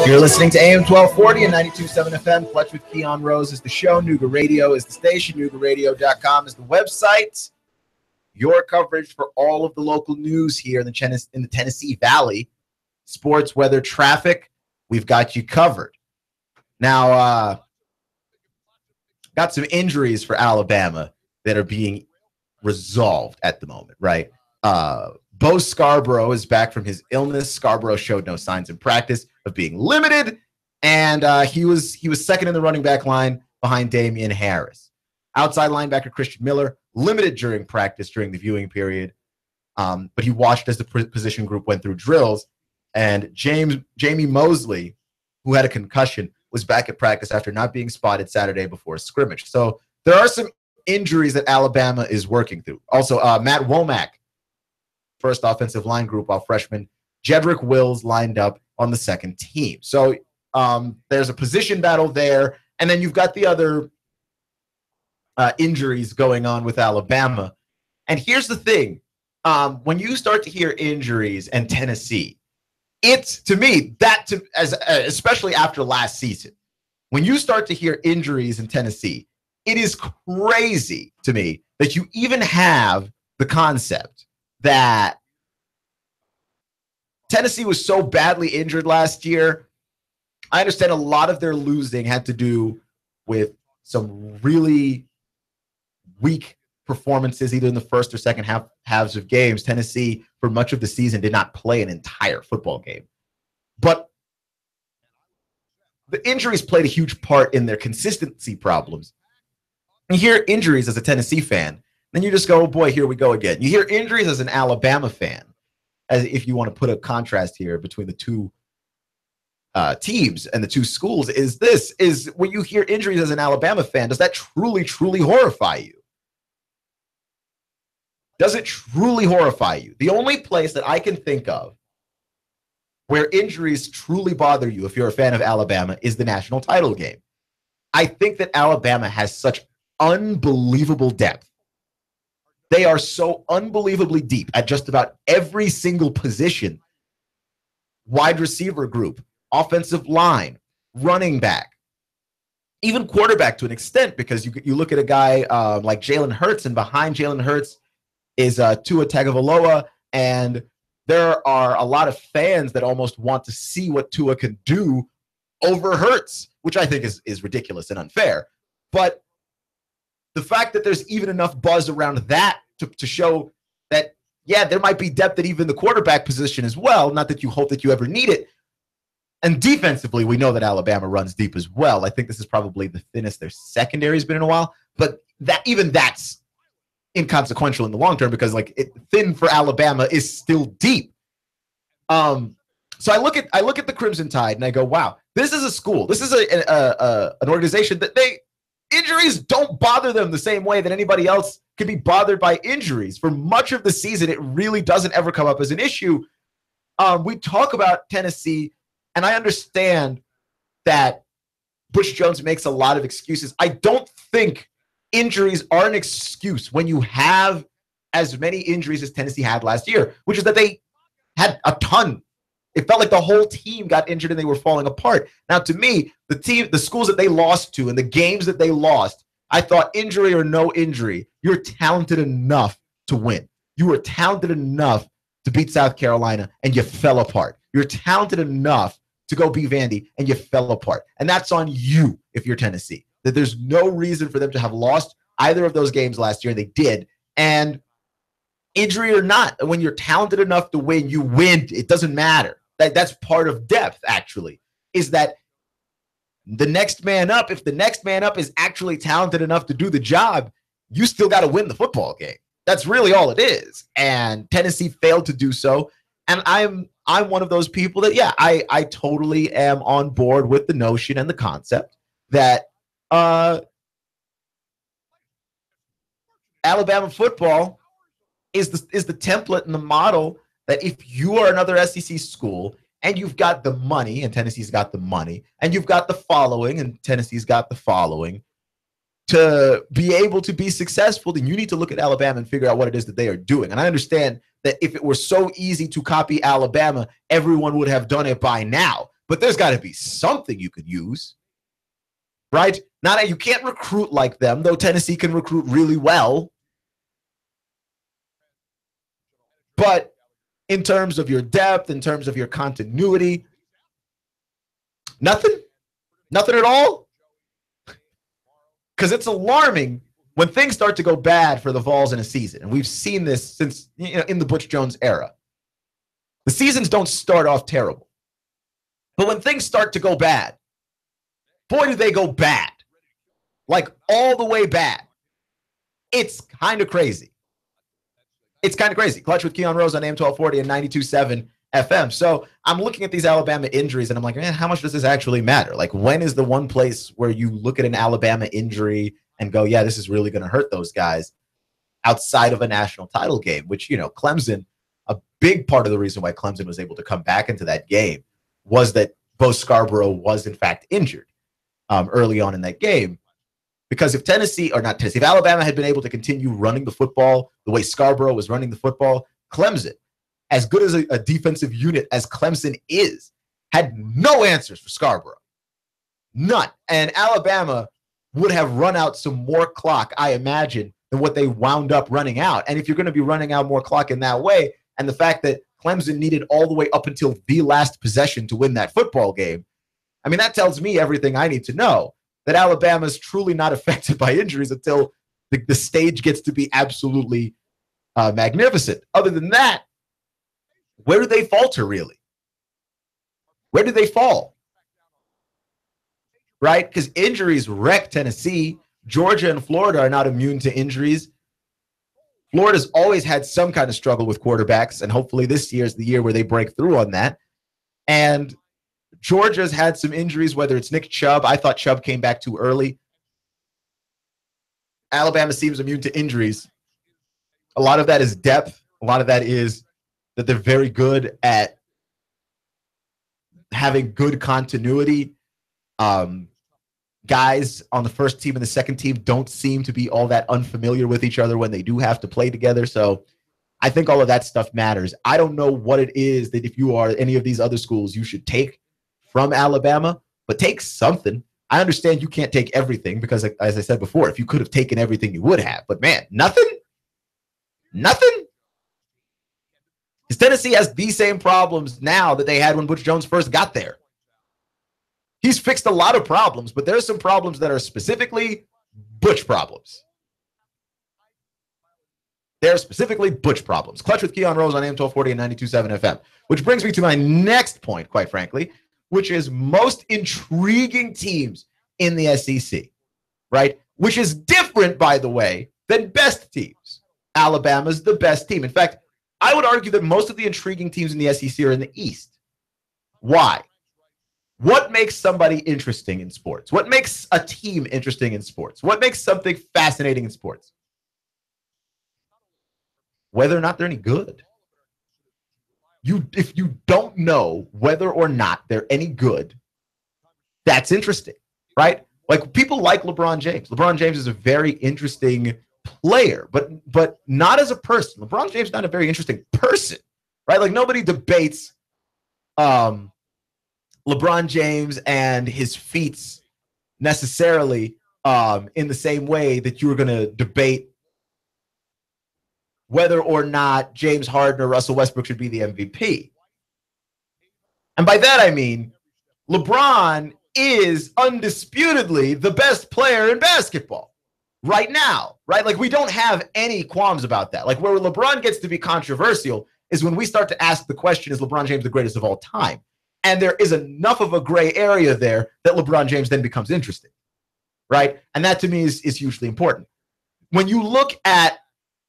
You're listening to AM 1240 and 92.7 FM. Fletch with Keon Rose is the show. Nooga Radio is the station. NoogaRadio.com is the website. Your coverage for all of the local news here in the Tennessee Valley. Sports, weather, traffic, we've got you covered. Now, got some injuries for Alabama that are being resolved at the moment, right? Bo Scarborough is back from his illness. Scarborough showed no signs in practice of being limited, and he was second in the running back line behind Damian Harris. Outside linebacker Christian Miller limited during practice during the viewing period, but he watched as the position group went through drills. And Jamie Mosley, who had a concussion, was back at practice after not being spotted Saturday before a scrimmage. So there are some injuries that Alabama is working through. Also, Matt Womack, first offensive line group, while freshman Jedrick Wills lined up on the second team. So there's a position battle there. And then you've got the other injuries going on with Alabama. And here's the thing. When you start to hear injuries and Tennessee, it's, to me, especially after last season, when you start to hear injuries in Tennessee, it is crazy to me that you even have the concept that Tennessee was so badly injured last year. I understand a lot of their losing had to do with some really weak performances, either in the first or second halves of games. Tennessee, for much of the season, did not play an entire football game. But the injuries played a huge part in their consistency problems. You hear injuries as a Tennessee fan, then you just go, oh boy, here we go again. You hear injuries as an Alabama fan, as if you want to put a contrast here between the two teams and the two schools, is when you hear injuries as an Alabama fan, does that truly, truly horrify you? Does it truly horrify you? The only place that I can think of where injuries truly bother you, if you're a fan of Alabama, is the national title game. I think that Alabama has such unbelievable depth. They are so unbelievably deep at just about every single position. Wide receiver group, offensive line, running back, even quarterback to an extent, because you look at a guy like Jalen Hurts, and behind Jalen Hurts is Tua Tagovailoa, and there are a lot of fans that almost want to see what Tua can do over Hurts, which I think is ridiculous and unfair. But the fact that there's even enough buzz around that to show that, yeah, there might be depth at even the quarterback position as well, not that you hope that you ever need it. And defensively, we know that Alabama runs deep as well. I think this is probably the thinnest their secondary has been in a while, but that's inconsequential in the long term, because thin for Alabama is still deep. So I look at the Crimson Tide and I go, wow, this is a school. This is an organization that injuries don't bother them the same way that anybody else could be bothered by injuries. For much of the season, it really doesn't ever come up as an issue. We talk about Tennessee, and I understand that Butch Jones makes a lot of excuses. I don't think injuries are an excuse when you have as many injuries as Tennessee had last year, which is that they had a ton. It felt like the whole team got injured and they were falling apart. Now, to me, the schools that they lost to and the games that they lost, I thought, injury or no injury, you're talented enough to win. You were talented enough to beat South Carolina, and you fell apart. You're talented enough to go beat Vandy, and you fell apart. And that's on you if you're Tennessee. That there's no reason for them to have lost either of those games last year. They did. And injury or not, when you're talented enough to win, you win. It doesn't matter. That's part of depth, actually, is that the next man up, if the next man up is actually talented enough to do the job, you still got to win the football game. That's really all it is. And Tennessee failed to do so. And I'm one of those people that, yeah, I totally am on board with the notion and the concept that Alabama football is the template and the model that if you are another SEC school and you've got the money, and Tennessee's got the money, and you've got the following, and Tennessee's got the following, to be able to be successful, then you need to look at Alabama and figure out what it is that they are doing. And I understand that if it were so easy to copy Alabama, everyone would have done it by now. but there's got to be something you could use, right? Not you can't recruit like them, though Tennessee can recruit really well. But in terms of your depth, in terms of your continuity, nothing at all. Because it's alarming when things start to go bad for the Vols in a season. And we've seen this since, in the Butch Jones era. The seasons don't start off terrible. But when things start to go bad, boy, do they go bad. Like all the way bad. It's kind of crazy. It's kind of crazy. Clutch with Keon Rose on AM 1240 and 92.7 FM. So I'm looking at these Alabama injuries and I'm like, man, how much does this actually matter? Like, when is the one place where you look at an Alabama injury and go, yeah, this is really going to hurt those guys outside of a national title game, which, Clemson, a big part of the reason why Clemson was able to come back into that game was that Bo Scarborough was in fact injured early on in that game. Because if if Alabama had been able to continue running the football the way Scarborough was running the football, Clemson, as good as a defensive unit as Clemson is, had no answers for Scarborough. None. And Alabama would have run out some more clock, I imagine, than what they wound up running out. And if you're going to be running out more clock in that way, and the fact that Clemson needed all the way up until the last possession to win that football game, I mean, that tells me everything I need to know, that Alabama is truly not affected by injuries until the stage gets to be absolutely magnificent. Other than that, where do they falter, really? Where do they fall? Right? Because injuries wreck Tennessee. Georgia and Florida are not immune to injuries. Florida's always had some kind of struggle with quarterbacks, and hopefully this year is the year where they break through on that. And Georgia's had some injuries, whether it's Nick Chubb. I thought Chubb came back too early. Alabama seems immune to injuries. A lot of that is depth. A lot of that is that they're very good at having good continuity. Guys on the first team and the second team don't seem to be all that unfamiliar with each other when they do have to play together. So I think all of that stuff matters. I don't know what it is that if you are any of these other schools, you should take from Alabama, but take something. I understand you can't take everything because, as I said before, if you could have taken everything, you would have. But, man, nothing? Nothing? Because Tennessee has the same problems now that they had when Butch Jones first got there. He's fixed a lot of problems, but there are some problems that are specifically Butch problems. They're specifically Butch problems. Clutch with Keon Rose on AM 1240 and 92.7 FM. Which brings me to my next point, quite frankly, which is most intriguing teams in the SEC, right? Which is different, by the way, than best teams. Alabama's the best team. In fact, I would argue that most of the intriguing teams in the SEC are in the East. Why? What makes somebody interesting in sports? What makes a team interesting in sports? What makes something fascinating in sports? Whether or not they're any good. If you don't know whether or not they're any good, that's interesting, right? Like, people like LeBron James. LeBron James is a very interesting player, but not as a person. LeBron James is not a very interesting person, right? Like, nobody debates LeBron James and his feats necessarily in the same way that you were going to debate whether or not James Harden or Russell Westbrook should be the MVP. And by that, I mean, LeBron is undisputedly the best player in basketball right now, right? Like, we don't have any qualms about that. Like, where LeBron gets to be controversial is when we start to ask the question, is LeBron James the greatest of all time? And there is enough of a gray area there that LeBron James then becomes interesting, right? And that, to me, is hugely important. When you look at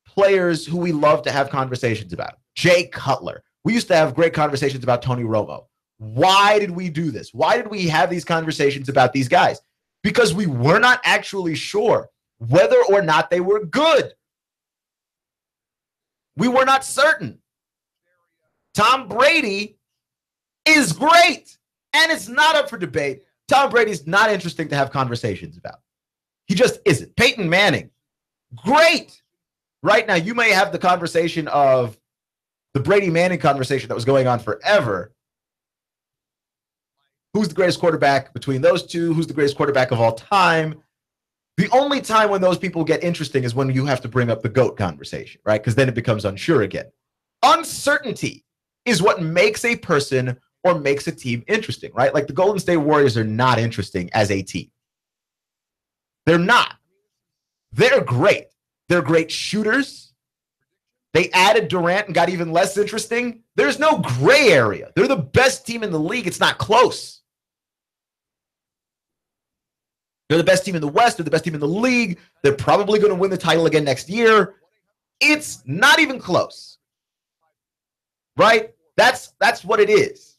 players who we love to have conversations about, Jay Cutler. We used to have great conversations about Tony Romo. Why did we do this? Why did we have these conversations about these guys? Because we were not actually sure whether or not they were good. We were not certain. Tom Brady is great, and it's not up for debate. Tom Brady's not interesting to have conversations about. He just isn't. Peyton Manning, great. Right now, you may have the conversation of the Brady Manning conversation that was going on forever. who's the greatest quarterback between those two, who's the greatest quarterback of all time. The only time when those people get interesting is when you have to bring up the GOAT conversation, right? Because then it becomes unsure again. Uncertainty is what makes a person or makes a team interesting, right? Like the Golden State Warriors are not interesting as a team. They're not. They're great. They're great shooters. They added Durant and got even less interesting. There's no gray area. They're the best team in the league. It's not close. They're the best team in the West. They're the best team in the league. They're probably going to win the title again next year. It's not even close. Right? That's what it is.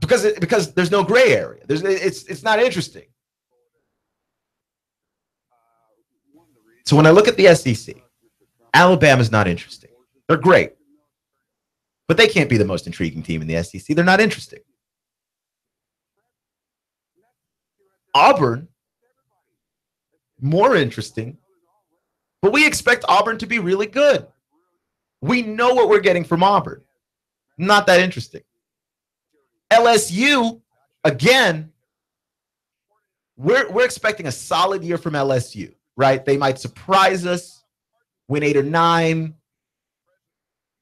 Because there's no gray area. It's not interesting. So when I look at the SEC, Alabama's not interesting. They're great. But they can't be the most intriguing team in the SEC. They're not interesting. Auburn, more interesting. But we expect Auburn to be really good. We know what we're getting from Auburn. Not that interesting. LSU, again, we're expecting a solid year from LSU, right? They might surprise us, win 8 or 9.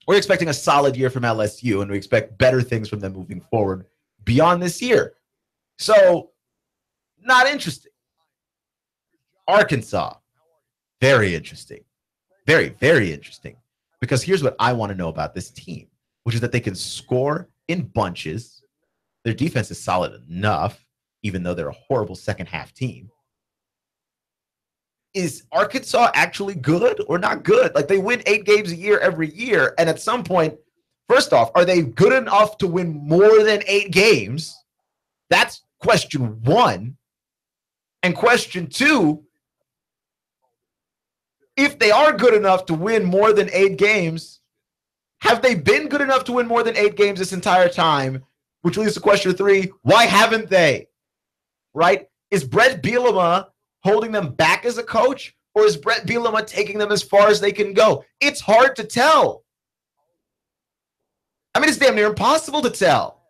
We're expecting a solid year from LSU, and we expect better things from them moving forward beyond this year. So, not interesting. Arkansas, very interesting. Very, very interesting. Because here's what I want to know about this team, which is that they can score in bunches. Their defense is solid enough, even though they're a horrible second half team. Is Arkansas actually good or not good? Like, they win 8 games a year every year. And at some point, first off, are they good enough to win more than 8 games? That's question 1. And question 2, if they are good enough to win more than 8 games, have they been good enough to win more than 8 games this entire time? Which leads to question 3, why haven't they? Right? Is Brett Bielema holding them back as a coach, or is Brett Bielema taking them as far as they can go? It's hard to tell. I mean, it's damn near impossible to tell.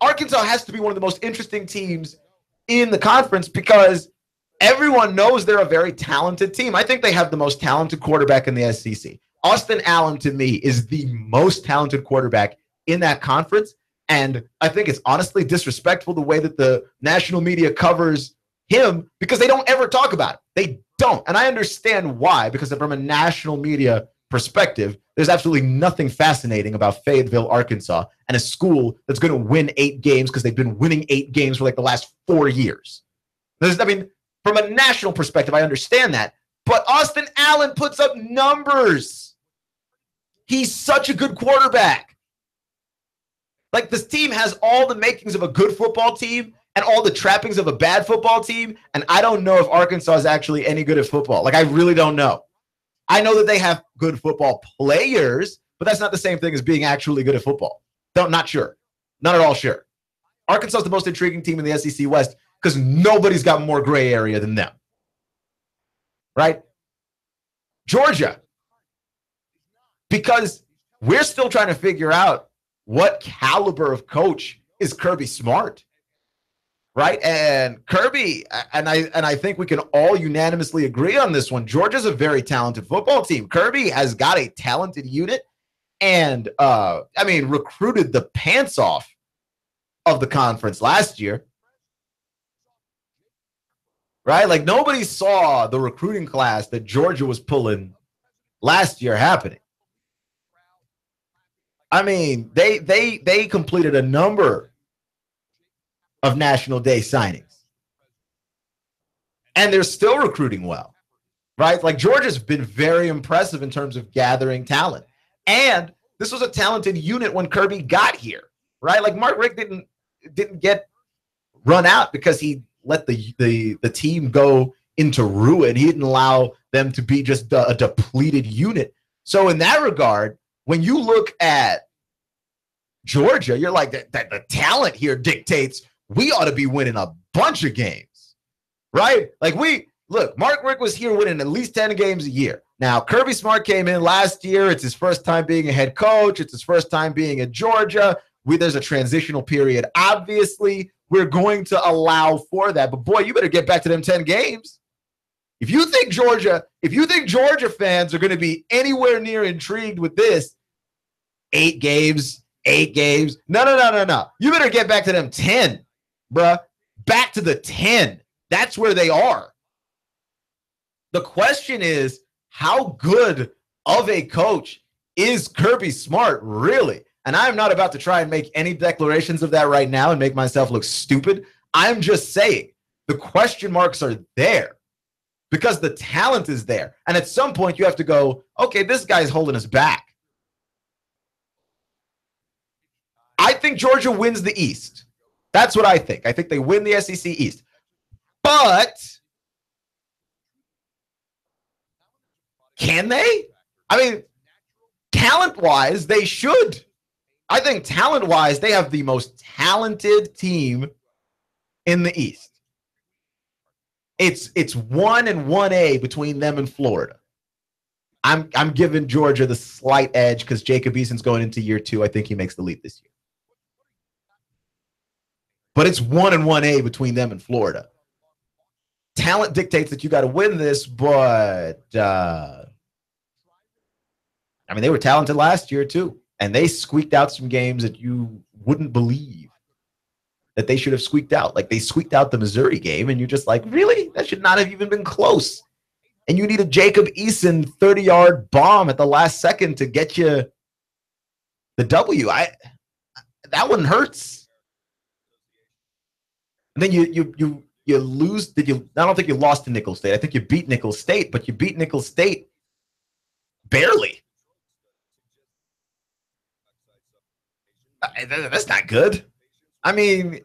Arkansas has to be one of the most interesting teams in the conference because everyone knows they're a very talented team. I think they have the most talented quarterback in the SEC. Austin Allen, to me, is the most talented quarterback in that conference. And I think it's honestly disrespectful the way that the national media covers him because they don't ever talk about it. They don't. And I understand why, because from a national media perspective, there's absolutely nothing fascinating about Fayetteville, Arkansas, and a school that's going to win 8 games because they've been winning 8 games for like the last 4 years. I mean, from a national perspective, I understand that. But Austin Allen puts up numbers. He's such a good quarterback. Like, this team has all the makings of a good football team and all the trappings of a bad football team, and I don't know if Arkansas is actually any good at football. Like, I really don't know. I know that they have good football players, but that's not the same thing as being actually good at football. Not sure. Not at all sure. Arkansas is the most intriguing team in the SEC West because nobody's got more gray area than them. Right? Georgia. Because we're still trying to figure out what caliber of coach is Kirby Smart, right? And Kirby, and I think we can all unanimously agree on this one. Georgia's a very talented football team. Kirby has got a talented unit and, recruited the pants off of the conference last year, right? Like, nobody saw the recruiting class that Georgia was pulling last year happening. I mean, they completed a number of National Day signings. And they're still recruiting well, right? Like, Georgia's been very impressive in terms of gathering talent. And this was a talented unit when Kirby got here, right? Like, Mark Richt didn't get run out because he let the team go into ruin. He didn't allow them to be just a depleted unit. So in that regard, when you look at Georgia, you're like, the talent here dictates we ought to be winning a bunch of games, right? Like, Mark Richt was here winning at least 10 games a year. Now, Kirby Smart came in last year. It's his first time being a head coach. It's his first time being at Georgia. There's a transitional period. Obviously, we're going to allow for that. But boy, you better get back to them 10 games. If you think Georgia fans are going to be anywhere near intrigued with this, 8 games. No. You better get back to them 10, bruh. Back to the 10. That's where they are. The question is, how good of a coach is Kirby Smart, really? And I'm not about to try and make any declarations of that right now and make myself look stupid. I'm just saying the question marks are there because the talent is there. And at some point you have to go, okay, this guy's holding us back. I think Georgia wins the East. That's what I think. I think they win the SEC East. But can they? I mean, talent-wise, they should. I think talent-wise, they have the most talented team in the East. It's 1 and 1A between them and Florida. I'm giving Georgia the slight edge because Jacob Eason's going into year 2. I think he makes the leap this year. But it's 1 and 1A between them and Florida. Talent dictates that you got to win this, but I mean, they were talented last year too, and they squeaked out some games that you wouldn't believe that they should have squeaked out. Like they squeaked out the Missouri game, and you're just like, really? That should not have even been close. And you need a Jacob Eason 30-yard bomb at the last second to get you the W. That one hurts. And then you lose. I don't think you lost to Nicholls State. I think you beat Nicholls State, but you beat Nicholls State barely. That's not good. I mean,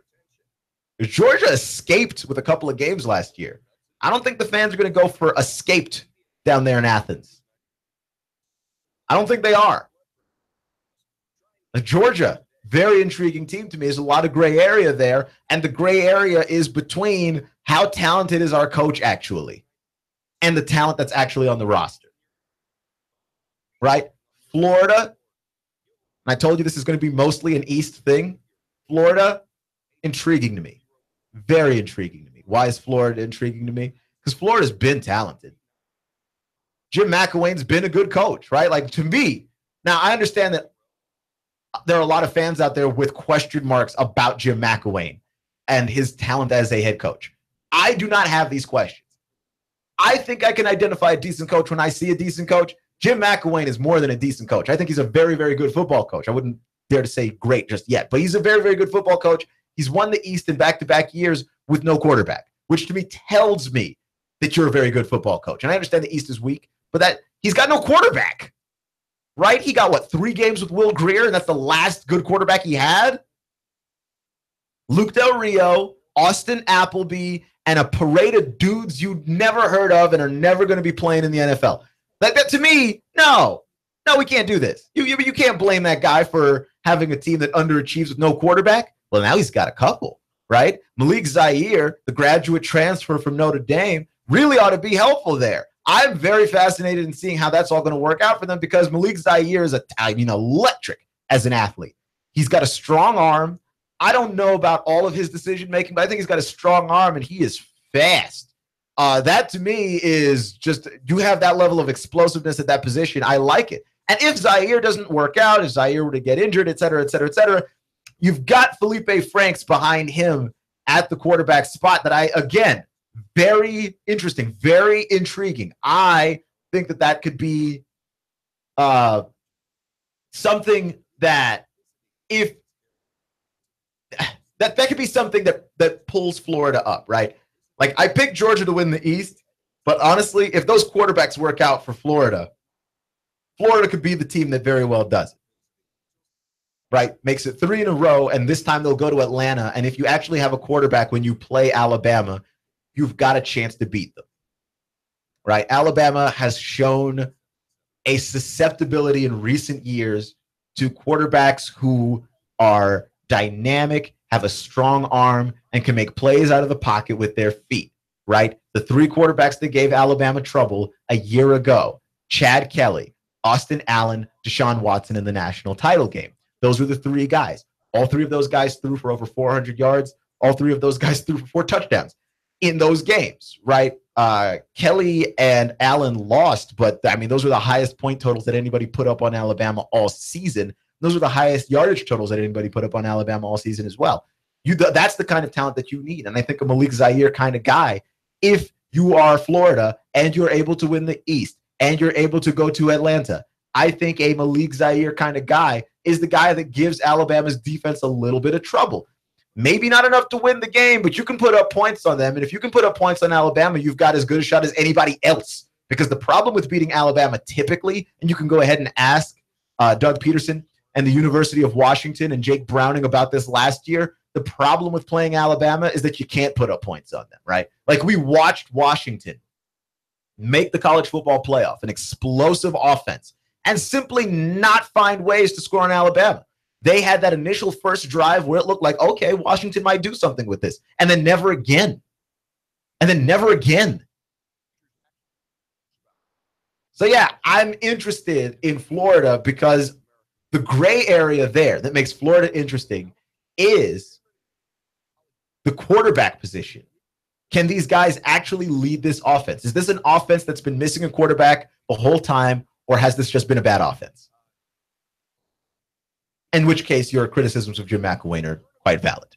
Georgia escaped with a couple of games last year. I don't think the fans are going to go for escaped down there in Athens. I don't think they are. Georgia, very intriguing team to me. There's a lot of gray area there, and the gray area is between how talented is our coach actually and the talent that's actually on the roster. Right? Florida, and I told you this is going to be mostly an East thing. Florida, intriguing to me. Very intriguing to me. Why is Florida intriguing to me? Because Florida's been talented. Jim McElwain's been a good coach, right? Like, to me, now I understand that there are a lot of fans out there with question marks about Jim McElwain and his talent as a head coach. I do not have these questions. I think I can identify a decent coach when I see a decent coach. Jim McElwain is more than a decent coach. I think he's a very, very good football coach. I wouldn't dare to say great just yet, but he's a very, very good football coach. He's won the East in back-to-back years with no quarterback, which to me tells me that you're a very good football coach. And I understand the East is weak, but that he's got no quarterback. Right? He got, 3 games with Will Grier, and that's the last good quarterback he had? Luke Del Rio, Austin Appleby, and a parade of dudes you'd never heard of and are never going to be playing in the NFL. Like that, to me, no, we can't do this. You can't blame that guy for having a team that underachieves with no quarterback. Well, now he's got a couple, right? Malik Zaire, the graduate transfer from Notre Dame, really ought to be helpful there. I'm very fascinated in seeing how that's all going to work out for them because Malik Zaire is electric as an athlete. He's got a strong arm. I don't know about all of his decision-making, but I think he's got a strong arm, and he is fast. That, to me, is just you have that level of explosiveness at that position. I like it. And if Zaire doesn't work out, if Zaire were to get injured, et cetera, you've got Felipe Franks behind him at the quarterback spot that again, very interesting, very intriguing. I think that could be something that that could be something that pulls Florida up, right? Like I picked Georgia to win the East, but honestly, if those quarterbacks work out for Florida could be the team that very well does it. Right? Makes it 3 in a row, and this time they'll go to Atlanta, and if you actually have a quarterback when you play Alabama, you've got a chance to beat them, right? Alabama has shown a susceptibility in recent years to quarterbacks who are dynamic, have a strong arm, and can make plays out of the pocket with their feet, right? The 3 quarterbacks that gave Alabama trouble a year ago, Chad Kelly, Austin Allen, Deshaun Watson in the national title game. Those were the three guys. All three of those guys threw for over 400 yards. All three of those guys threw for 4 touchdowns in those games, right? Kelly and Allen lost, but I mean, those were the highest point totals that anybody put up on Alabama all season. Those were the highest yardage totals that anybody put up on Alabama all season as well. That's the kind of talent that you need. And I think a Malik Zaire kind of guy, if you are Florida and you're able to win the East and you're able to go to Atlanta, I think a Malik Zaire kind of guy is the guy that gives Alabama's defense a little bit of trouble. Maybe not enough to win the game, but you can put up points on them. And if you can put up points on Alabama, you've got as good a shot as anybody else. Because the problem with beating Alabama typically, and you can go ahead and ask Doug Peterson and the University of Washington and Jake Browning about this last year, the problem with playing Alabama is that you can't put up points on them, right? Like we watched Washington make the college football playoff, an explosive offense, and simply not find ways to score on Alabama. They had that initial first drive where it looked like, okay, Washington might do something with this, and then never again. And then never again. So, yeah, I'm interested in Florida because the gray area there that makes Florida interesting is the quarterback position. Can these guys actually lead this offense? Is this an offense that's been missing a quarterback the whole time, or has this just been a bad offense? In which case, your criticisms of Jim McElwain are quite valid.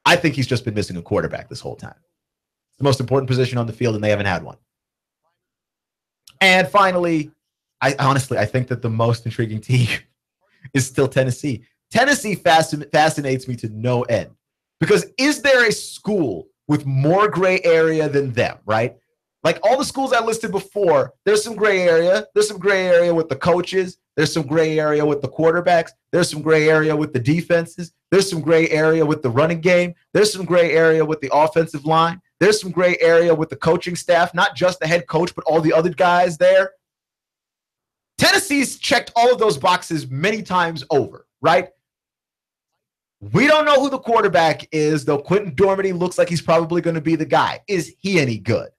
I think he's just been missing a quarterback this whole time. It's the most important position on the field, and they haven't had one. And finally, I think that the most intriguing team is still Tennessee. Tennessee fascinates me to no end. Because is there a school with more gray area than them, right? Like all the schools I listed before, there's some gray area. There's some gray area with the coaches. There's some gray area with the quarterbacks. There's some gray area with the defenses. There's some gray area with the running game. There's some gray area with the offensive line. There's some gray area with the coaching staff, not just the head coach, but all the other guys there. Tennessee's checked all of those boxes many times over, right? We don't know who the quarterback is, though Quentin Dormady looks like he's probably going to be the guy. Is he any good?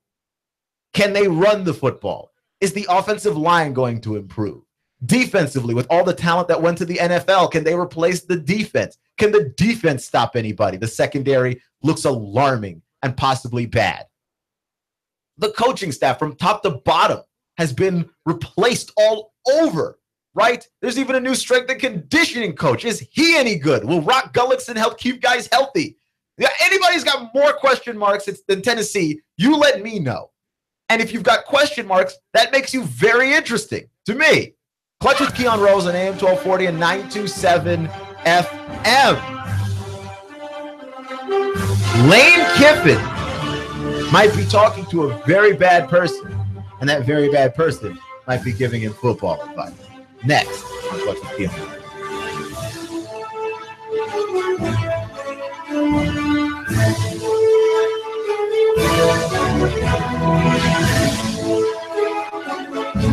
Can they run the football? Is the offensive line going to improve? Defensively, with all the talent that went to the NFL, can they replace the defense? Can the defense stop anybody? The secondary looks alarming and possibly bad. The coaching staff from top to bottom has been replaced all over. Right? There's even a new strength and conditioning coach. Is he any good? Will Rock Gullickson help keep guys healthy? Yeah, anybody's got more question marks than Tennessee, you let me know. And if you've got question marks, that makes you very interesting to me. Clutch with Keon Rose on AM 1240 and 927 FM. Lane Kiffin might be talking to a very bad person, and that very bad person might be giving him football advice. Next on Clutch with Keon.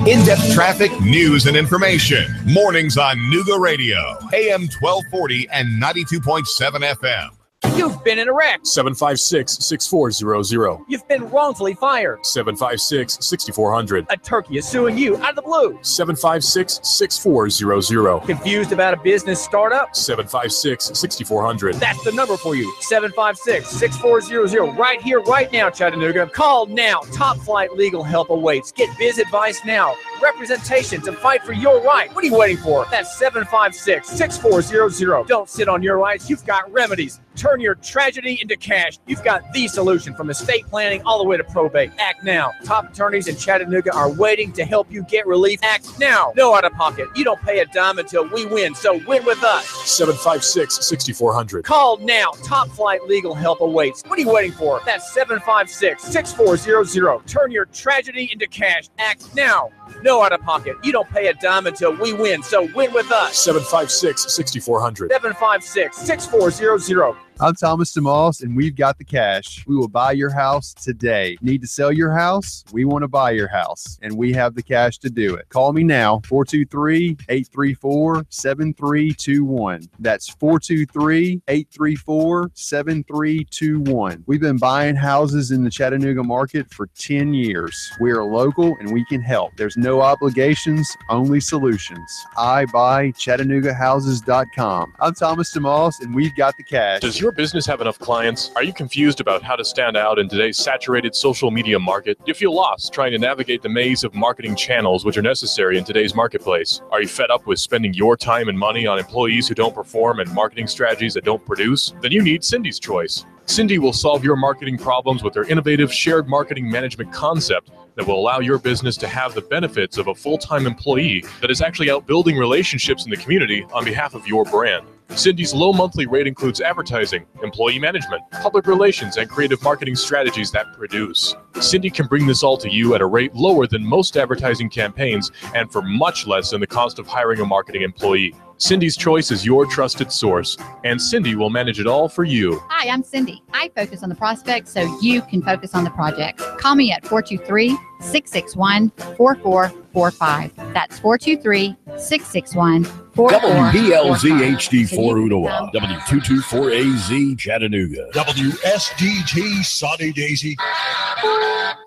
In-depth traffic, news, and information. Mornings on Nooga Radio, AM 1240 and 92.7 FM. You've been in a wreck. 756-6400. You've been wrongfully fired. 756-6400. A turkey is suing you out of the blue. 756-6400. Confused about a business startup? 756-6400. That's the number for you. 756-6400. Right here, right now, Chattanooga. Call now. Top flight legal help awaits. Get biz advice now. Representation to fight for your right. What are you waiting for? That's 756-6400. Don't sit on your rights. You've got remedies. Turn your tragedy into cash. You've got the solution from estate planning all the way to probate. Act now. Top attorneys in Chattanooga are waiting to help you get relief. Act now. No out of pocket. You don't pay a dime until we win. So win with us. 756-6400. Call now. Top flight legal help awaits. What are you waiting for? That's 756-6400. Turn your tragedy into cash. Act now. No out of pocket. You don't pay a dime until we win. So win with us. 756-6400. 756-6400. I'm Thomas DeMoss, and we've got the cash. We will buy your house today. Need to sell your house? We want to buy your house, and we have the cash to do it. Call me now, 423-834-7321. That's 423-834-7321. We've been buying houses in the Chattanooga market for 10 years. We are local, and we can help. There's no obligations, only solutions. iBuyChattanoogaHouses.com. I'm Thomas DeMoss, and we've got the cash. Does your business have enough clients? Are you confused about how to stand out in today's saturated social media market? Do you feel lost trying to navigate the maze of marketing channels which are necessary in today's marketplace? Are you fed up with spending your time and money on employees who don't perform and marketing strategies that don't produce? Then you need Cindy's Choice. Cindy will solve your marketing problems with their innovative shared marketing management concept that will allow your business to have the benefits of a full-time employee that is actually out building relationships in the community on behalf of your brand. Cindy's low monthly rate includes advertising, employee management, public relations, and creative marketing strategies that produce. Cindy can bring this all to you at a rate lower than most advertising campaigns and for much less than the cost of hiring a marketing employee. Cindy's Choice is your trusted source, and Cindy will manage it all for you. Hi, I'm Cindy. I focus on the prospects so you can focus on the projects. Call me at 423-661-4445. That's 423-661-4445. WBLZ HD4 Ottawa, W224AZ Chattanooga, WSDT Sunny Daisy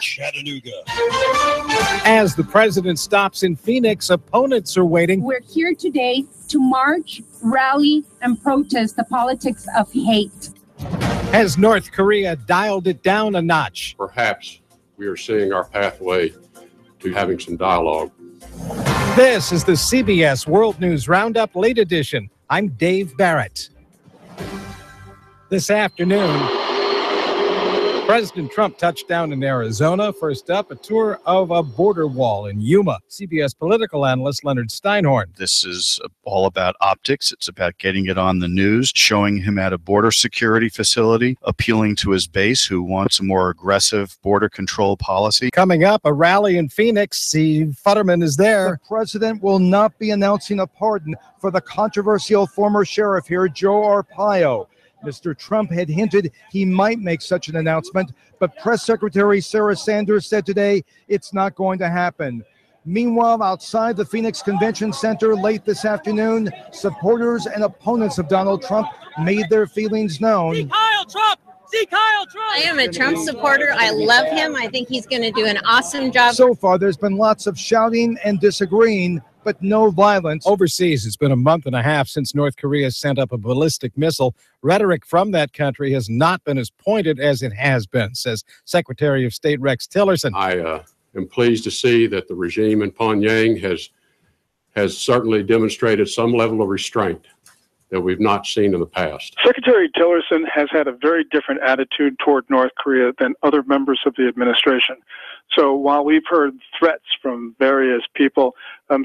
Chattanooga. As the president stops in Phoenix, opponents are waiting. We're here today to march, rally, and protest the politics of hate. Has North Korea dialed it down a notch? Perhaps we are seeing our pathway to having some dialogue. This is the CBS World News Roundup Late Edition. I'm Dave Barrett. This afternoon, President Trump touched down in Arizona. First up, a tour of a border wall in Yuma. CBS political analyst Leonard Steinhorn. This is all about optics. It's about getting it on the news, showing him at a border security facility, appealing to his base who wants a more aggressive border control policy. Coming up, a rally in Phoenix. Steve Futterman is there. The president will not be announcing a pardon for the controversial former sheriff here, Joe Arpaio. Mr. Trump had hinted he might make such an announcement, but Press Secretary Sarah Sanders said today it's not going to happen. Meanwhile, outside the Phoenix Convention Center late this afternoon, supporters and opponents of Donald Trump made their feelings known. See Kyle Trump! See Kyle Trump! I am a Trump supporter. I love him. I think he's going to do an awesome job. So far, there's been lots of shouting and disagreeing, but no violence. Overseas, it's been a month and a half since North Korea sent up a ballistic missile. Rhetoric from that country has not been as pointed as it has been, says Secretary of State Rex Tillerson. I am pleased to see that the regime in Pyongyang has certainly demonstrated some level of restraint that we've not seen in the past. Secretary Tillerson has had a very different attitude toward North Korea than other members of the administration. So while we've heard threats from various people,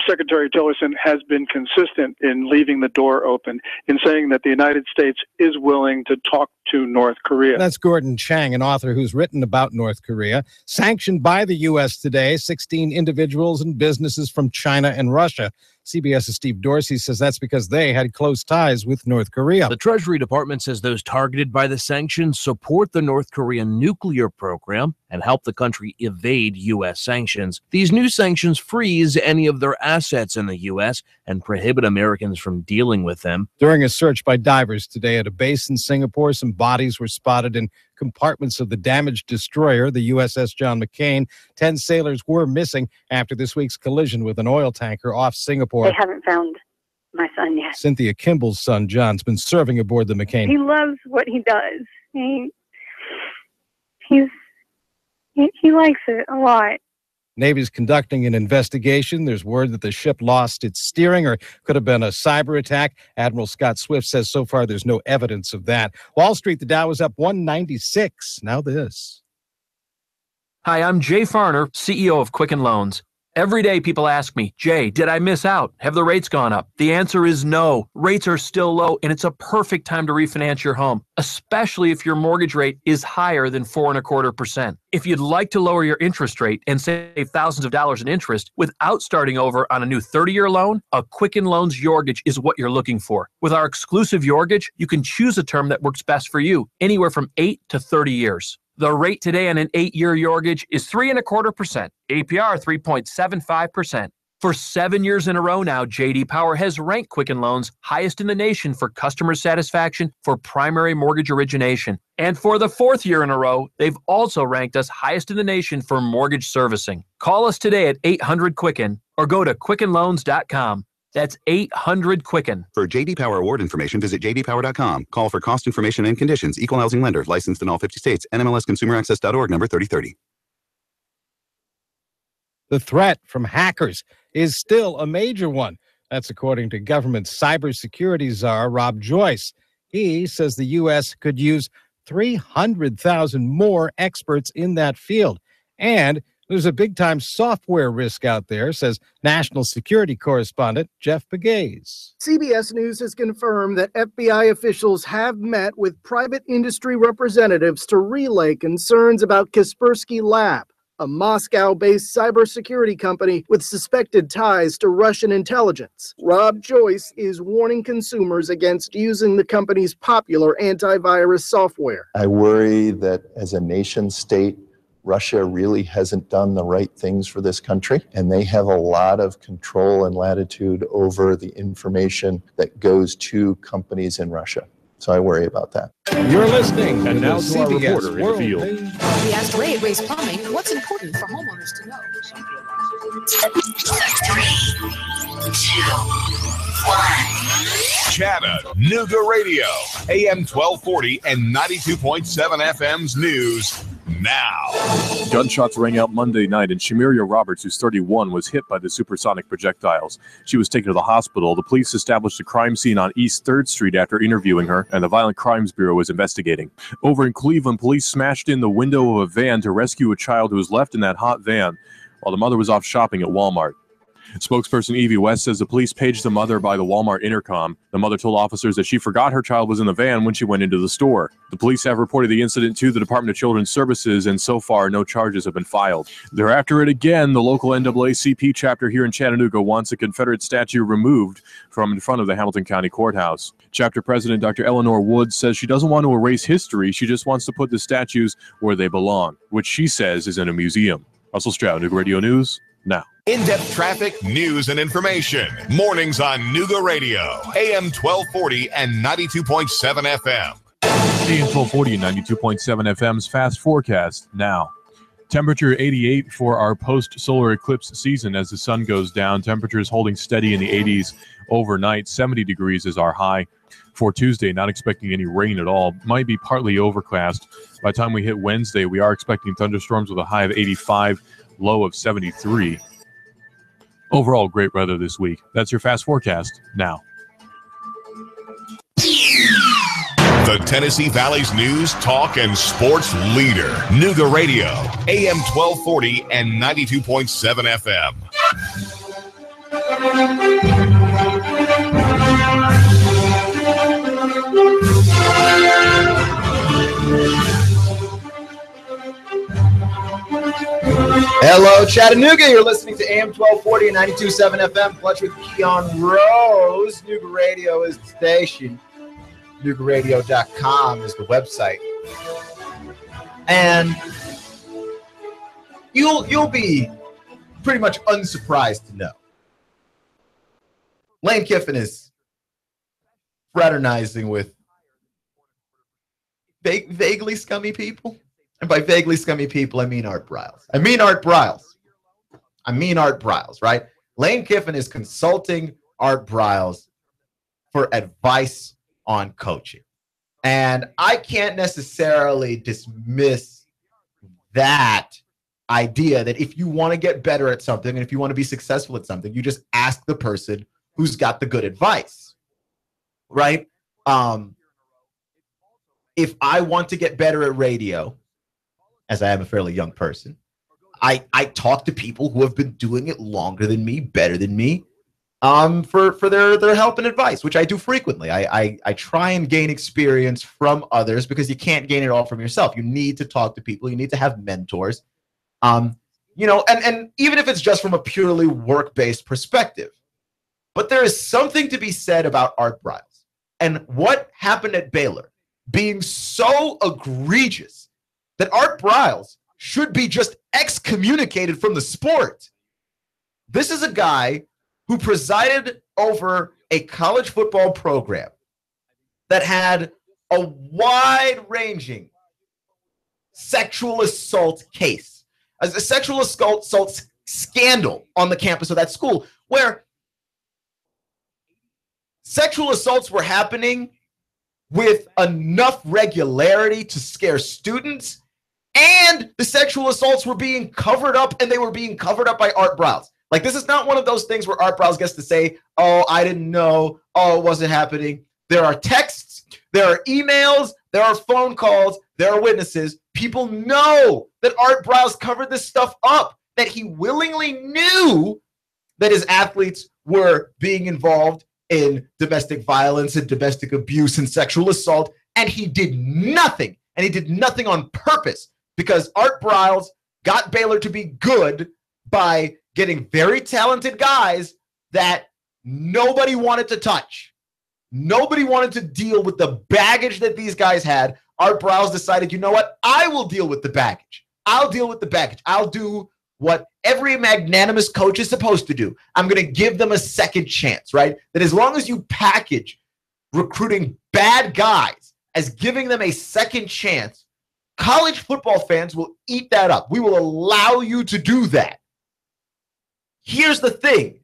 Secretary Tillerson has been consistent in leaving the door open, in saying that the United States is willing to talk to North Korea. That's Gordon Chang, an author who's written about North Korea. Sanctioned by the U.S. today, 16 individuals and businesses from China and Russia. CBS's Steve Dorsey says that's because they had close ties with North Korea. The Treasury Department says those targeted by the sanctions support the North Korean nuclear program and help the country evade U.S. sanctions. These new sanctions freeze any of their assets in the U.S. and prohibit Americans from dealing with them. During a search by divers today at a base in Singapore, some bodies were spotted in compartments of the damaged destroyer, the USS John McCain. 10 sailors were missing after this week's collision with an oil tanker off Singapore. They haven't found my son yet. Cynthia Kimball's son, John's been serving aboard the McCain. He loves what he does. He likes it a lot. Navy's conducting an investigation. There's word that the ship lost its steering or could have been a cyber attack. Admiral Scott Swift says so far there's no evidence of that. Wall Street, the Dow was up 196. Now this. Hi, I'm Jay Farner, CEO of Quicken Loans. Every day people ask me, Jay, did I miss out? Have the rates gone up? The answer is no. Rates are still low, and it's a perfect time to refinance your home, especially if your mortgage rate is higher than 4.25%. If you'd like to lower your interest rate and save thousands of dollars in interest without starting over on a new 30-year loan, a Quicken Loans Yorgage is what you're looking for. With our exclusive Yorgage, you can choose a term that works best for you, anywhere from 8 to 30 years. The rate today on an 8-year Yorgage is 3.25%, APR 3.75%. For 7 years in a row now, J.D. Power has ranked Quicken Loans highest in the nation for customer satisfaction for primary mortgage origination. And for the 4th year in a row, they've also ranked us highest in the nation for mortgage servicing. Call us today at 800-QUICKEN or go to QuickenLoans.com. That's 800-QUICKEN. For J.D. Power award information, visit jdpower.com. Call for cost information and conditions. Equal housing lender. Licensed in all 50 states. NMLSConsumerAccess.org number 3030. The threat from hackers is still a major one. That's according to government cybersecurity czar Rob Joyce. He says the U.S. could use 300,000 more experts in that field. And there's a big-time software risk out there, says national security correspondent Jeff Pegues. CBS News has confirmed that FBI officials have met with private industry representatives to relay concerns about Kaspersky Lab, a Moscow-based cybersecurity company with suspected ties to Russian intelligence. Rob Joyce is warning consumers against using the company's popular antivirus software. I worry that as a nation state, Russia really hasn't done the right things for this country, and they have a lot of control and latitude over the information that goes to companies in Russia. So I worry about that. You're listening and now to our CBS reporter in the field. We asked Ray at Ray's Plumbing what's important for homeowners to know. 3, 2, 1. Chattanooga Radio, AM 1240 and 92.7 FM's news now. Gunshots rang out Monday night, and Shamiria Roberts, who's 31, was hit by the supersonic projectiles. She was taken to the hospital. The police established a crime scene on East 3rd Street after interviewing her, and the Violent Crimes Bureau is investigating. Over in Cleveland, police smashed in the window of a van to rescue a child who was left in that hot van while the mother was off shopping at Walmart. Spokesperson Evie West says the police paged the mother by the Walmart intercom. The mother told officers that she forgot her child was in the van when she went into the store. The police have reported the incident to the Department of Children's Services, and so far, no charges have been filed. They're after it again. The local NAACP chapter here in Chattanooga wants a Confederate statue removed from in front of the Hamilton County Courthouse. Chapter President Dr. Eleanor Woods says she doesn't want to erase history. She just wants to put the statues where they belong, which she says is in a museum. Russell Stroud, Nooga Radio News, now. In-depth traffic, news, and information. Mornings on Nooga Radio, AM 1240 and 92.7 FM. AM 1240 and 92.7 FM's fast forecast now. Temperature 88 for our post-solar eclipse season as the sun goes down. Temperatures holding steady in the 80s overnight. 70 degrees is our high. For Tuesday, not expecting any rain at all. Might be partly overcast. By the time we hit Wednesday, we are expecting thunderstorms with a high of 85, low of 73. Overall, great weather this week. That's your fast forecast now. The Tennessee Valley's news, talk, and sports leader. Nooga Radio, AM 1240 and 92.7 FM. Hello, Chattanooga. You're listening to AM 1240 and 92.7 FM. Clutch with Keon Rose. Nooga Radio is the station. Noogaradio.com is the website. And you'll be pretty much unsurprised to know Lane Kiffin is fraternizing with vaguely scummy people. And by vaguely scummy people, I mean Art Briles. Right? Lane Kiffin is consulting Art Briles for advice on coaching. And I can't necessarily dismiss that idea that if you want to get better at something and if you want to be successful at something, you just ask the person who's got the good advice, right? If I want to get better at radio, as I am a fairly young person, I talk to people who have been doing it longer than me, better than me, for their help and advice, which I do frequently. I try and gain experience from others because you can't gain it all from yourself. You need to talk to people. You need to have mentors. And even if it's just from a purely work-based perspective. But there is something to be said about Art Briles and what happened at Baylor being so egregious that Art Briles should be just excommunicated from the sport. This is a guy who presided over a college football program that had a wide-ranging sexual assault case, a sexual assault scandal on the campus of that school, where sexual assaults were happening with enough regularity to scare students, and the sexual assaults were being covered up, and they were being covered up by Art Briles. Like, this is not one of those things where Art Briles gets to say, oh, I didn't know, oh, it wasn't happening. There are texts, there are emails, there are phone calls, there are witnesses. People know that Art Briles covered this stuff up, that he willingly knew that his athletes were being involved in domestic violence and domestic abuse and sexual assault, and he did nothing, and he did nothing on purpose, because Art Briles got Baylor to be good by getting very talented guys that nobody wanted to touch. Nobody wanted to deal with the baggage that these guys had. Art Briles decided, you know what? I will deal with the baggage. I'll deal with the baggage. I'll do what every magnanimous coach is supposed to do. I'm going to give them a second chance, right? That as long as you package recruiting bad guys as giving them a second chance, college football fans will eat that up. We will allow you to do that. Here's the thing.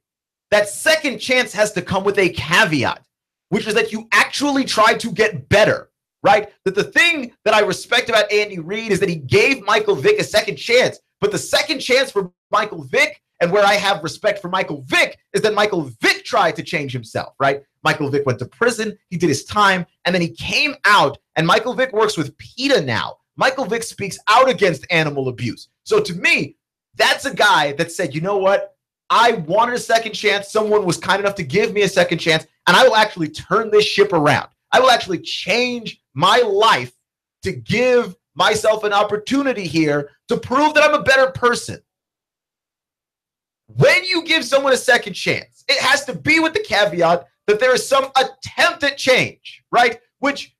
That second chance has to come with a caveat, which is that you actually try to get better, right? That the thing that I respect about Andy Reid is that he gave Michael Vick a second chance. But the second chance for Michael Vick, and where I have respect for Michael Vick, is that Michael Vick tried to change himself, right? Michael Vick went to prison, he did his time, and then he came out, and Michael Vick works with PETA now. Michael Vick speaks out against animal abuse. So to me, that's a guy that said, you know what? I wanted a second chance. Someone was kind enough to give me a second chance, and I will actually turn this ship around. I will actually change my life to give myself an opportunity here to prove that I'm a better person. When you give someone a second chance, it has to be with the caveat that there is some attempt at change, right? Which,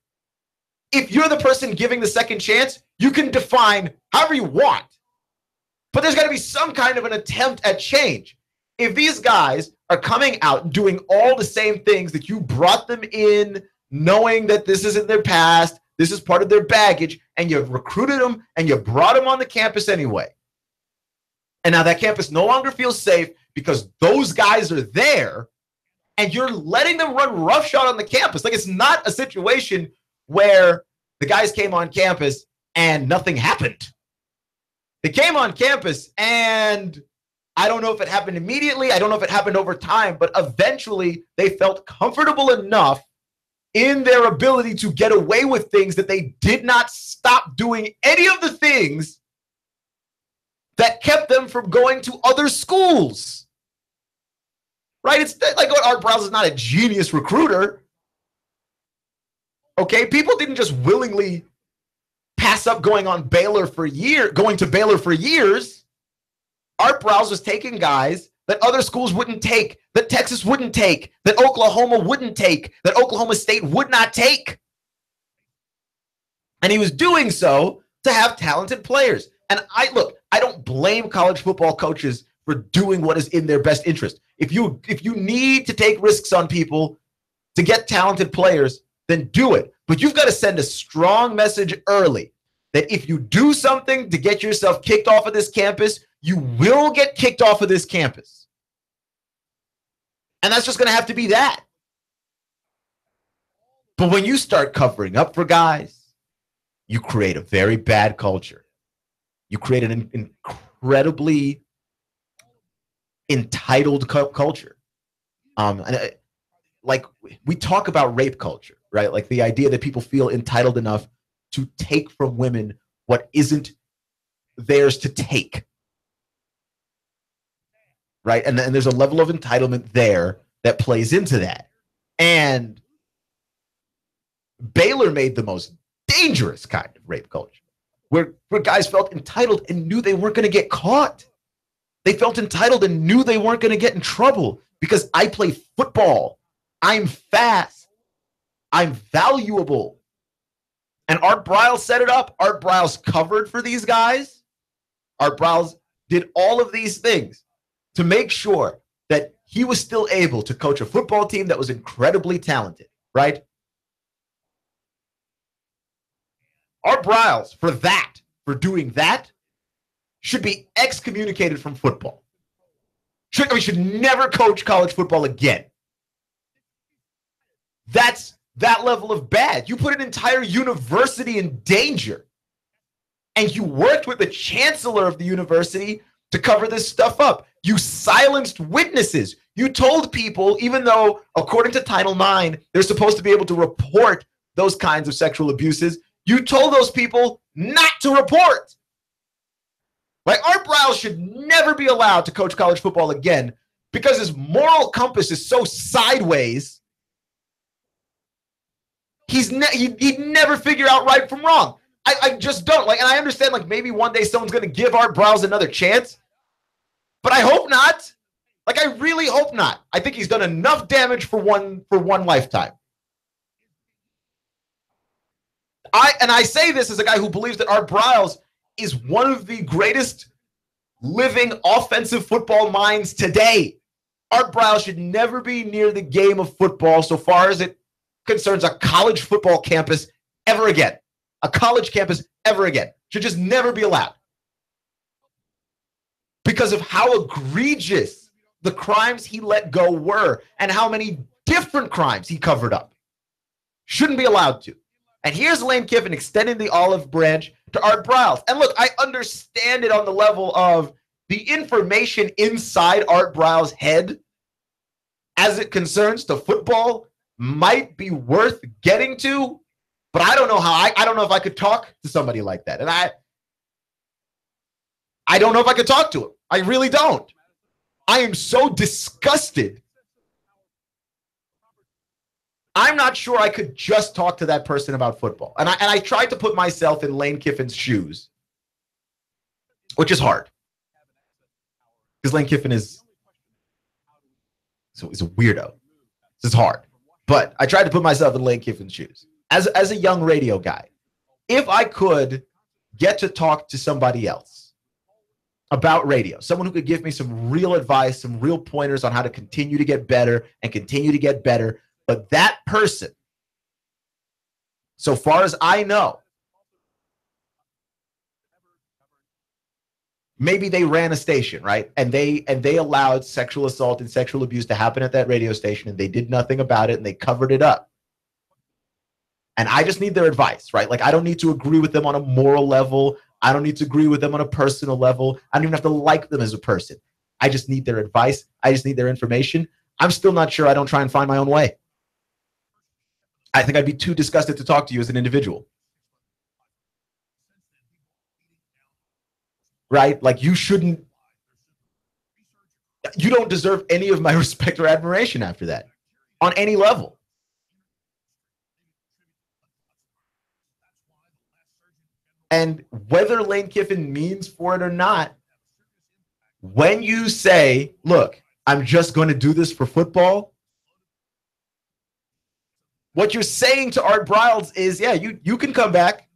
if you're the person giving the second chance, you can define however you want. But there's got to be some kind of an attempt at change. If these guys are coming out and doing all the same things that you brought them in, knowing that this isn't their past, this is part of their baggage, and you've recruited them and you brought them on the campus anyway. And now that campus no longer feels safe because those guys are there, and you're letting them run roughshod on the campus. Like, it's not a situation where the guys came on campus and nothing happened. They came on campus, and I don't know if it happened immediately. I don't know if it happened over time, but eventually they felt comfortable enough in their ability to get away with things that they did not stop doing any of the things that kept them from going to other schools. Right? It's like Art Briles is not a genius recruiter. Okay? People didn't just willingly pass up going to Baylor for years. Art Briles was taking guys that other schools wouldn't take, that Texas wouldn't take, that Oklahoma wouldn't take, that Oklahoma State would not take. And he was doing so to have talented players. And I don't blame college football coaches for doing what is in their best interest. If you need to take risks on people to get talented players, then do it. But you've got to send a strong message early that if you do something to get yourself kicked off of this campus, you will get kicked off of this campus. And that's just going to have to be that. But when you start covering up for guys, you create a very bad culture. You create an incredibly entitled culture. Like, we talk about rape culture, right? Like the idea that people feel entitled enough to take from women what isn't theirs to take. right? And there's a level of entitlement there that plays into that. And Baylor made the most dangerous kind of rape culture, where guys felt entitled and knew they weren't going to get caught. They felt entitled and knew they weren't going to get in trouble because I play football. I'm fast. I'm valuable. And Art Briles set it up. Art Briles covered for these guys. Art Briles did all of these things to make sure that he was still able to coach a football team that was incredibly talented, right? Art Briles, for doing that, should be excommunicated from football. Should never coach college football again. That's that level of bad. You put an entire university in danger. And you worked with the chancellor of the university to cover this stuff up. You silenced witnesses. You told people, even though, according to Title IX, they're supposed to be able to report those kinds of sexual abuses, you told those people not to report. Like, Art Briles should never be allowed to coach college football again because his moral compass is so sideways. He'd never figure out right from wrong. I just don't. Like, and I understand, like, maybe one day someone's going to give Art Briles another chance, but I hope not. Like, I really hope not. I think he's done enough damage for one lifetime. I say this as a guy who believes that Art Briles is one of the greatest living offensive football minds today. Art Briles should never be near the game of football so far as it concerns a college football campus ever again. A college campus ever again. Should just never be allowed. Because of how egregious the crimes he let go were and how many different crimes he covered up. Shouldn't be allowed to. And here's Lane Kiffin extending the olive branch to Art Briles. And look, I understand it on the level of the information inside Art Briles' head as it concerns to football might be worth getting to, but I don't know how. I don't know if I could talk to somebody like that. And I don't know if I could talk to him. I really don't. I am so disgusted. I'm not sure I could just talk to that person about football. And I tried to put myself in Lane Kiffin's shoes, which is hard. Because Lane Kiffin is a weirdo. This is hard. But I tried to put myself in Lane Kiffin's shoes. As a young radio guy, if I could get to talk to somebody else about radio, someone who could give me some real advice, some real pointers on how to continue to get better and continue to get better, but that person, so far as I know, maybe they ran a station, right? And they allowed sexual assault and sexual abuse to happen at that radio station, and they did nothing about it, and they covered it up. And I just need their advice, right? Like, I don't need to agree with them on a moral level. I don't need to agree with them on a personal level. I don't even have to like them as a person. I just need their advice. I just need their information. I'm still not sure I don't try and find my own way. I think I'd be too disgusted to talk to you as an individual. Right? Like, you don't deserve any of my respect or admiration after that on any level. And whether Lane Kiffin means for it or not, when you say, look, I'm just going to do this for football, what you're saying to Art Briles is, yeah, you can come back.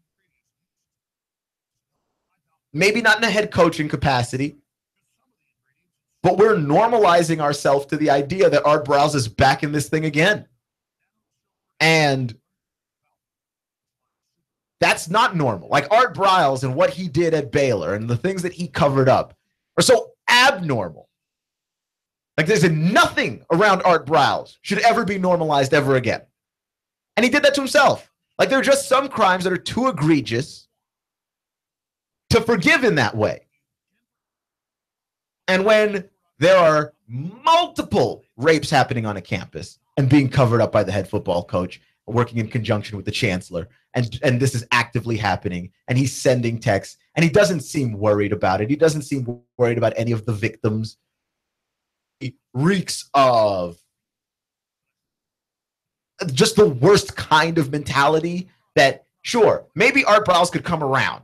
Maybe not in a head coaching capacity, but we're normalizing ourselves to the idea that Art Briles is back in this thing again. And that's not normal. Like, Art Briles and what he did at Baylor and the things that he covered up are so abnormal. Like, there's nothing around Art Briles should ever be normalized ever again. And he did that to himself. Like, there are just some crimes that are too egregious to forgive in that way. And when there are multiple rapes happening on a campus and being covered up by the head football coach, working in conjunction with the chancellor, and this is actively happening, and he's sending texts, and he doesn't seem worried about it. He doesn't seem worried about any of the victims. reeks of just the worst kind of mentality that, sure, maybe Art Briles could come around,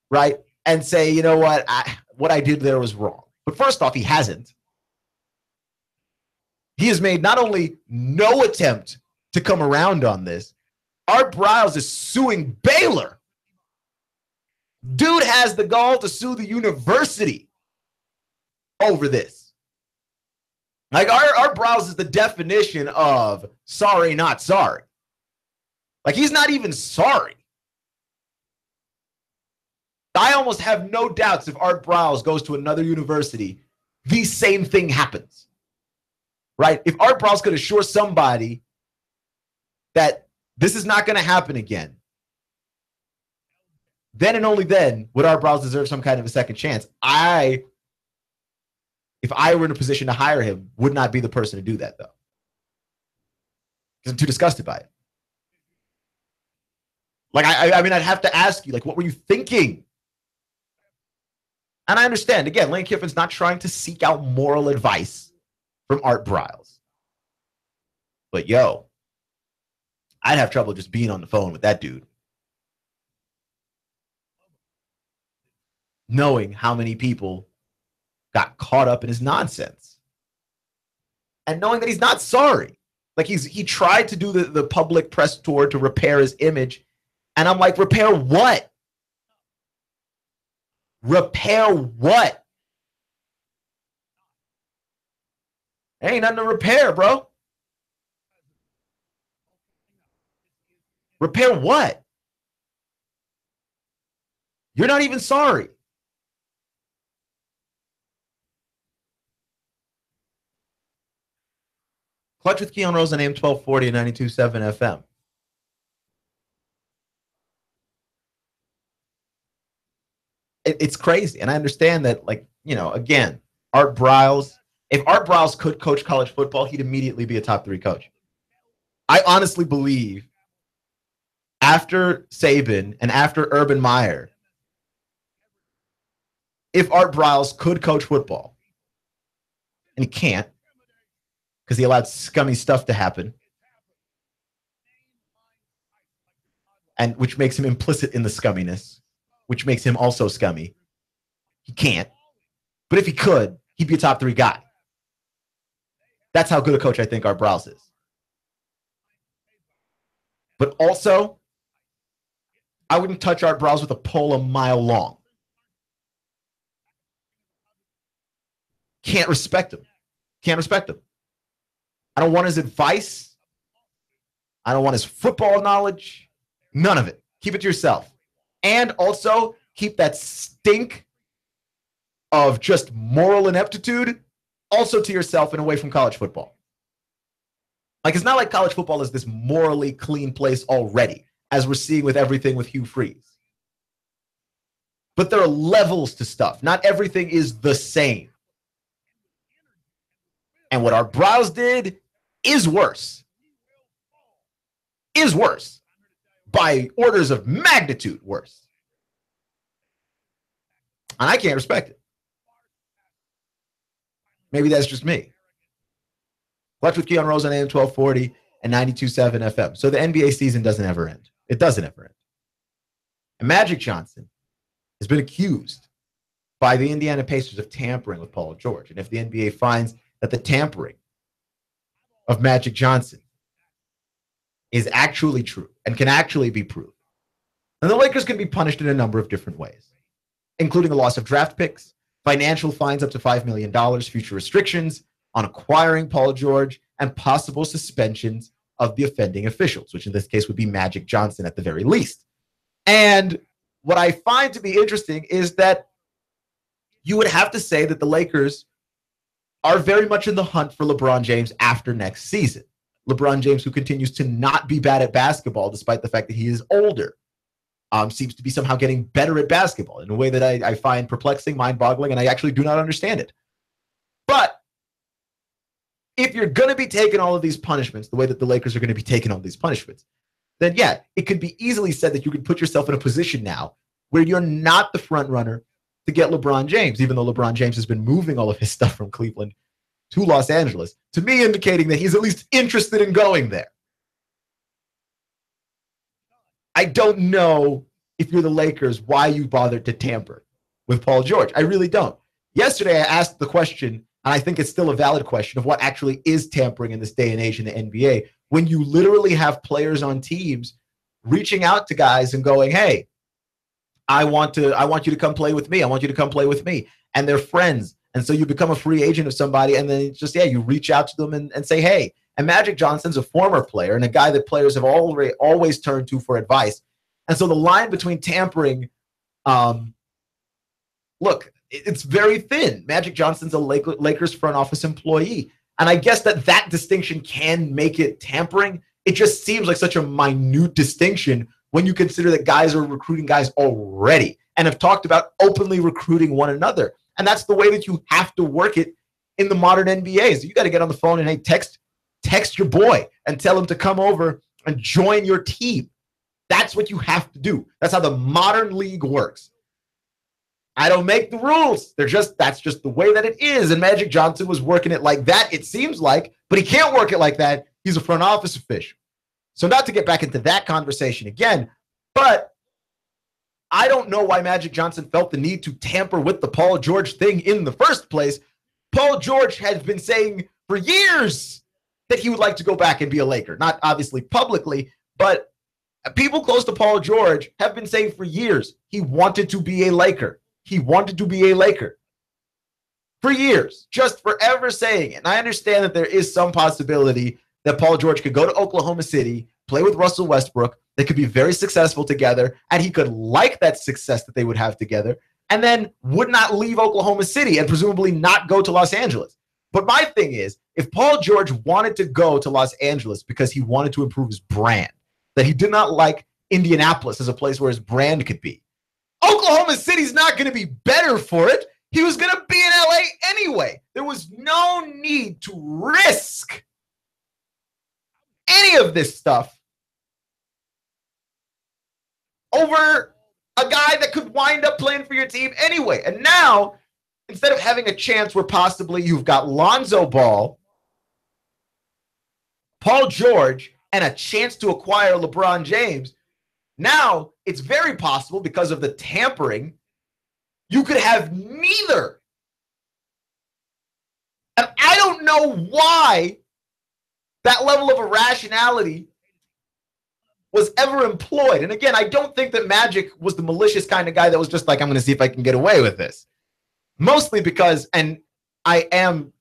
right, and say, you know what, what I did there was wrong. But first off, he hasn't. He has made not only no attempt to come around on this, Art Briles is suing Baylor. Dude has the gall to sue the university over this. Like, Art Briles is the definition of sorry, not sorry. Like, he's not even sorry. I almost have no doubts if Art Briles goes to another university, the same thing happens. Right? If Art Briles could assure somebody that this is not going to happen again, then and only then would Art Briles deserve some kind of a second chance. If I were in a position to hire him, would not be the person to do that, though. Because I'm too disgusted by it. Like, I mean, I'd have to ask you, like, what were you thinking? And I understand, again, Lane Kiffin's not trying to seek out moral advice from Art Briles. But, yo, I'd have trouble just being on the phone with that dude. Knowing how many people got caught up in his nonsense. And knowing that he's not sorry. Like, he tried to do the public press tour to repair his image. And I'm like, repair what? Repair what? There ain't nothing to repair, bro. Repair what? You're not even sorry. Clutch with Keon Rose on AM 1240 and 92.7 FM. It's crazy. And I understand that, like, you know, again, Art Briles, if Art Briles could coach college football, he'd immediately be a top 3 coach. I honestly believe after Saban and after Urban Meyer, if Art Briles could coach football, and he can't, because he allowed scummy stuff to happen, and which makes him implicit in the scumminess, which makes him also scummy. He can't. But if he could, he'd be a top 3 guy. That's how good a coach I think Art Briles is. But also, I wouldn't touch Art Briles with a pole a mile long. Can't respect him. Can't respect him. I don't want his advice. I don't want his football knowledge. None of it. Keep it to yourself. And also keep that stink of just moral ineptitude also to yourself and away from college football. Like, it's not like college football is this morally clean place already, as we're seeing with everything with Hugh Freeze. But there are levels to stuff. Not everything is the same. And what Art Briles did is worse. Is worse. By orders of magnitude worse. And I can't respect it. Maybe that's just me. Clutch with Keon Rose on AM 1240 and 92.7 FM. So the NBA season doesn't ever end. It doesn't ever end. And Magic Johnson has been accused by the Indiana Pacers of tampering with Paul George. And if the NBA finds that the tampering of Magic Johnson is actually true and can actually be proved, then the Lakers can be punished in a number of different ways, including the loss of draft picks, financial fines up to $5 million, future restrictions on acquiring Paul George, and possible suspensions of the offending officials, which in this case would be Magic Johnson at the very least. And what I find to be interesting is that you would have to say that the Lakers are very much in the hunt for LeBron James after next season. LeBron James, who continues to not be bad at basketball, despite the fact that he is older, seems to be somehow getting better at basketball in a way that I find perplexing, mind-boggling, and I actually do not understand it. But if you're going to be taking all of these punishments, the way that the Lakers are going to be taking all these punishments, then yeah, it could be easily said that you could put yourself in a position now where you're not the front runner to get LeBron James, even though LeBron James has been moving all of his stuff from Cleveland to Los Angeles, to me indicating that he's at least interested in going there. I don't know, if you're the Lakers, why you bothered to tamper with Paul George. I really don't. Yesterday, I asked the question, and I think it's still a valid question, of what actually is tampering in this day and age in the NBA, when you literally have players on teams reaching out to guys and going, hey, I want you to come play with me. I want you to come play with me. And they're friends. And so you become a free agent of somebody, and then just, you reach out to them and say, hey. And Magic Johnson's a former player and a guy that players have always turned to for advice. And so the line between tampering, look, it's very thin. Magic Johnson's a Lakers front office employee. And I guess that distinction can make it tampering. It just seems like such a minute distinction when you consider that guys are recruiting guys already and have talked about openly recruiting one another. And that's the way that you have to work it in the modern NBA. So you got to get on the phone and, hey, text your boy and tell him to come over and join your team. That's what you have to do. That's how the modern league works. I don't make the rules. That's just the way that it is. And Magic Johnson was working it like that, it seems like, but he can't work it like that. He's a front office official. So not to get back into that conversation again, but I don't know why Magic Johnson felt the need to tamper with the Paul George thing in the first place. Paul George has been saying for years that he would like to go back and be a Laker. Not obviously publicly, but people close to Paul George have been saying for years he wanted to be a Laker. He wanted to be a Laker for years, just forever saying it. And I understand that there is some possibility that Paul George could go to Oklahoma City, play with Russell Westbrook. They could be very successful together, and he could like that success that they would have together, and then would not leave Oklahoma City and presumably not go to Los Angeles. But my thing is, if Paul George wanted to go to Los Angeles because he wanted to improve his brand, that he did not like Indianapolis as a place where his brand could be, Oklahoma City's not going to be better for it. He was going to be in LA anyway. There was no need to risk any of this stuff over a guy that could wind up playing for your team anyway. And now, instead of having a chance where possibly you've got Lonzo Ball, Paul George, and a chance to acquire LeBron James, now it's very possible because of the tampering, you could have neither. And I don't know why that level of irrationality was ever employed. And again, I don't think that Magic was the malicious kind of guy that was just like, I'm going to see if I can get away with this. Mostly because, and I am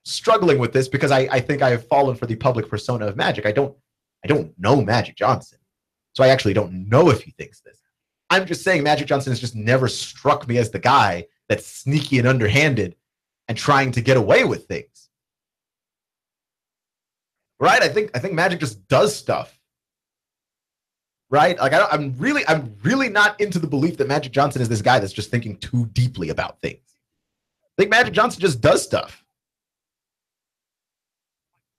struggling with this because I think I have fallen for the public persona of Magic. I don't know Magic Johnson. So I actually don't know if he thinks this. I'm just saying Magic Johnson has just never struck me as the guy that's sneaky and underhanded and trying to get away with things. Right? I think Magic just does stuff. Right? Like I'm really not into the belief that Magic Johnson is this guy that's just thinking too deeply about things. I think Magic Johnson just does stuff.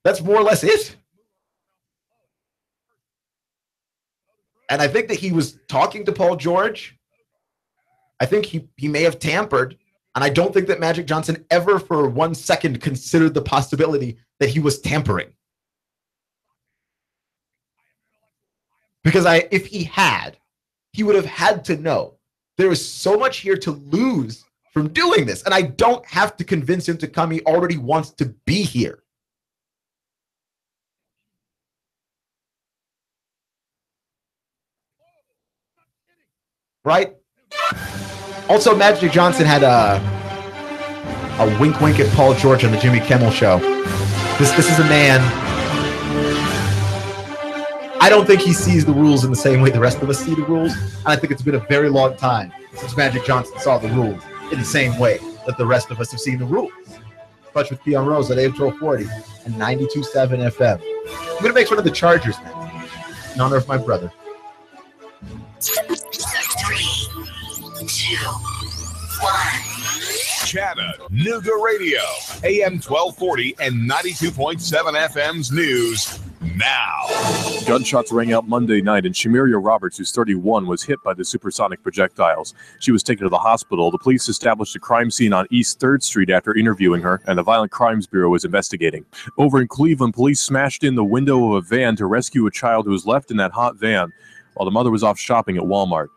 That's more or less it. And I think that he was talking to Paul George. I think he may have tampered. And I don't think that Magic Johnson ever for 1 second considered the possibility that he was tampering. Because if he had, he would have had to know there is so much here to lose from doing this. And I don't have to convince him to come. He already wants to be here. Right? Also, Magic Johnson had a wink wink at Paul George on the Jimmy Kimmel show. This is a man, I don't think he sees the rules in the same way the rest of us see the rules. And I think it's been a very long time since Magic Johnson saw the rules in the same way that the rest of us have seen the rules. Touch with Keon Rose at AM 1240 and 92.7 FM. I'm going to make fun of the Chargers now in honor of my brother. 3, 2, 1. Chattanooga Radio, AM 1240 and 92.7 FM's news now. Gunshots rang out Monday night, and Shamiria Roberts, who's 31, was hit by the supersonic projectiles. She was taken to the hospital. The police established a crime scene on East 3rd Street after interviewing her, and the Violent Crimes Bureau is investigating. Over in Cleveland, police smashed in the window of a van to rescue a child who was left in that hot van while the mother was off shopping at Walmart.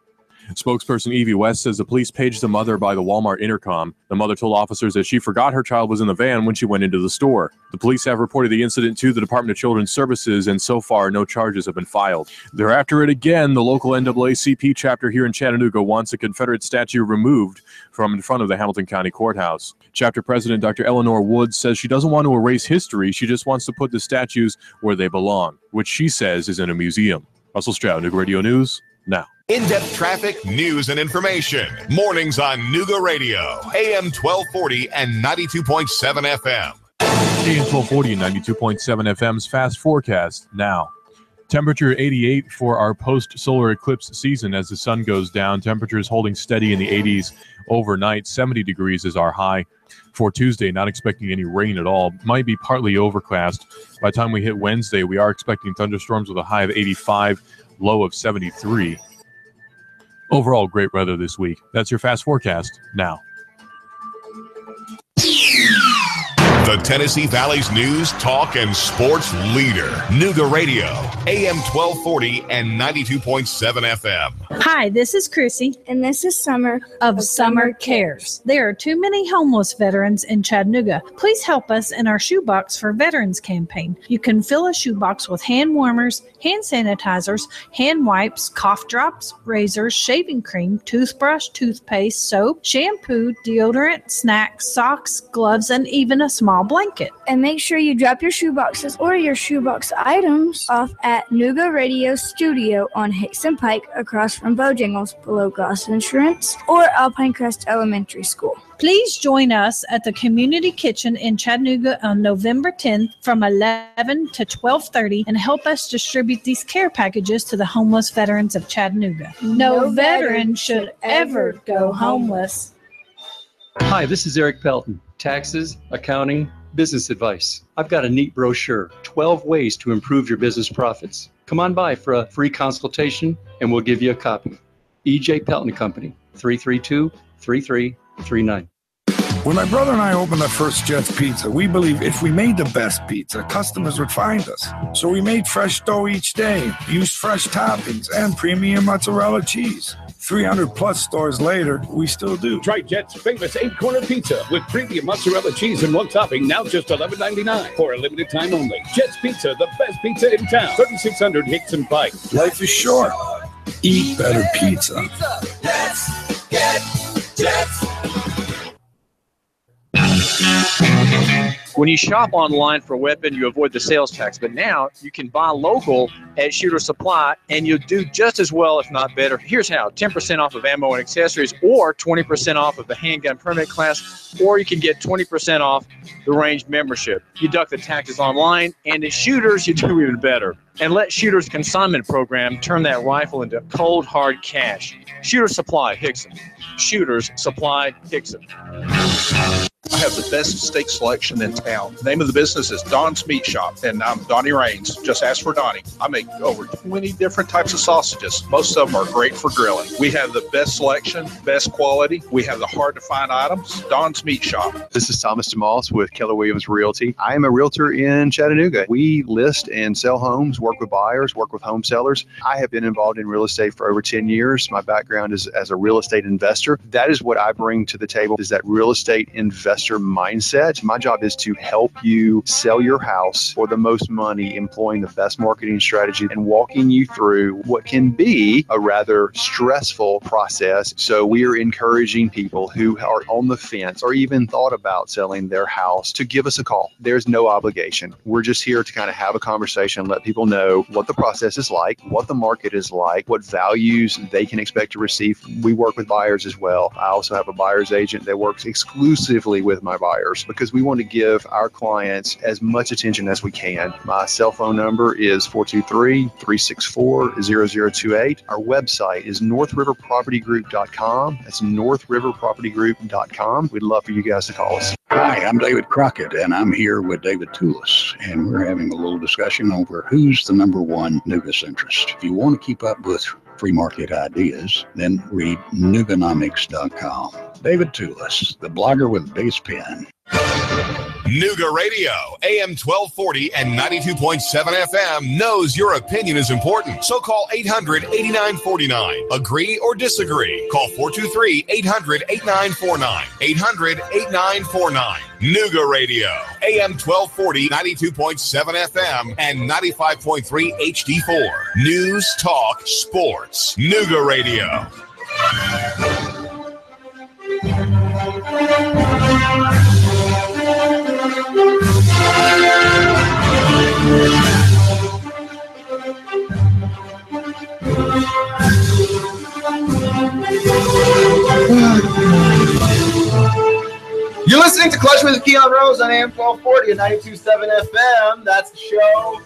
Spokesperson Evie West says the police paged the mother by the Walmart intercom. The mother told officers that she forgot her child was in the van when she went into the store. The police have reported the incident to the Department of Children's Services, and so far, no charges have been filed. They're after it again. The local NAACP chapter here in Chattanooga wants a Confederate statue removed from in front of the Hamilton County Courthouse. Chapter President Dr. Eleanor Woods says she doesn't want to erase history. She just wants to put the statues where they belong, which she says is in a museum. Russell Stroud, Nooga Radio News, now. In-depth traffic, news, and information. Mornings on Nooga Radio, AM 1240 and 92.7 FM. AM 1240 and 92.7 FM's fast forecast now. Temperature 88 for our post-solar eclipse season as the sun goes down. Temperatures holding steady in the 80s overnight. 70 degrees is our high. For Tuesday, not expecting any rain at all. Might be partly overcast. By the time we hit Wednesday, we are expecting thunderstorms with a high of 85, low of 73. Overall, great weather this week. That's your fast forecast now. The Tennessee Valley's news, talk, and sports leader. Nooga Radio, AM 1240 and 92.7 FM. Hi, this is Chrissy. And this is Summer of Summer Cares. There are too many homeless veterans in Chattanooga. Please help us in our Shoebox for Veterans campaign. You can fill a shoebox with hand warmers, hand sanitizers, hand wipes, cough drops, razors, shaving cream, toothbrush, toothpaste, soap, shampoo, deodorant, snacks, socks, gloves, and even a small blanket. And make sure you drop your shoeboxes or your shoebox items off at Nooga Radio Studio on Hickson Pike across from Bojangles below Goss Insurance or Alpine Crest Elementary School. Please join us at the Community Kitchen in Chattanooga on November 10th from 11 to 12:30 and help us distribute these care packages to the homeless veterans of Chattanooga. No veteran should ever go homeless. Hi, this is Eric Pelton. Taxes, accounting, business advice. I've got a neat brochure, 12 ways to improve your business profits. Come on by for a free consultation and we'll give you a copy. E.J. Pelton Company, 332-3339. When my brother and I opened our first Jets Pizza, we believed if we made the best pizza, customers would find us. So we made fresh dough each day, used fresh toppings, and premium mozzarella cheese. 300 plus stores later, we still do. Try Jet's famous 8-corner pizza with premium mozzarella cheese and one topping, now just $11.99 for a limited time only. Jet's Pizza, the best pizza in town. 3600 Hickson Pike. Life is short. Eat better pizza. Let's get Jets. When you shop online for a weapon, you avoid the sales tax. But now you can buy local at Shooter Supply, and you'll do just as well, if not better. Here's how. 10% off of ammo and accessories, or 20% off of the handgun permit class, or you can get 20% off the range membership. You deduct the taxes online, and at Shooters, you do even better. And let Shooter's consignment program turn that rifle into cold, hard cash. Shooter Supply, Hickson. Shooters Supply, Hickson. I have the best steak selection in town. The name of the business is Don's Meat Shop, and I'm Donnie Raines. Just ask for Donnie. I make over 20 different types of sausages. Most of them are great for grilling. We have the best selection, best quality. We have the hard-to-find items. Don's Meat Shop. This is Thomas DeMoss with Keller Williams Realty. I am a realtor in Chattanooga. We list and sell homes, work with buyers, work with home sellers. I have been involved in real estate for over 10 years. My background is as a real estate investor. That is what I bring to the table, is that real estate investor mindset. My job is to help you sell your house for the most money, employing the best marketing strategy and walking you through what can be a rather stressful process. So we are encouraging people who are on the fence or even thought about selling their house to give us a call. There's no obligation. We're just here to kind of have a conversation, let people know what the process is like, what the market is like, what values they can expect to receive. We work with buyers as well. I also have a buyer's agent that works exclusively with my buyers because we want to give our clients as much attention as we can. My cell phone number is 423-364-0028. Our website is northriverpropertygroup.com. That's northriverpropertygroup.com. We'd love for you guys to call us. Hi, I'm David Crockett, and I'm here with David Tulis, and we're having a little discussion over who's the number one Nooga centrist. If you want to keep up with free market ideas, then read Nooganomics.com. David Tulis, the blogger with the biggest pen. Nooga Radio, AM 1240 and 92.7 FM knows your opinion is important. So call 800-8949. Agree or disagree. Call 423-800-8949. 800-8949. Nooga Radio, AM 1240, 92.7 FM, and 95.3 HD4. News, talk, sports. Nooga Radio. You're listening to Clutch with Keon Rose on AM 1240 and 92.7 FM. That's the show.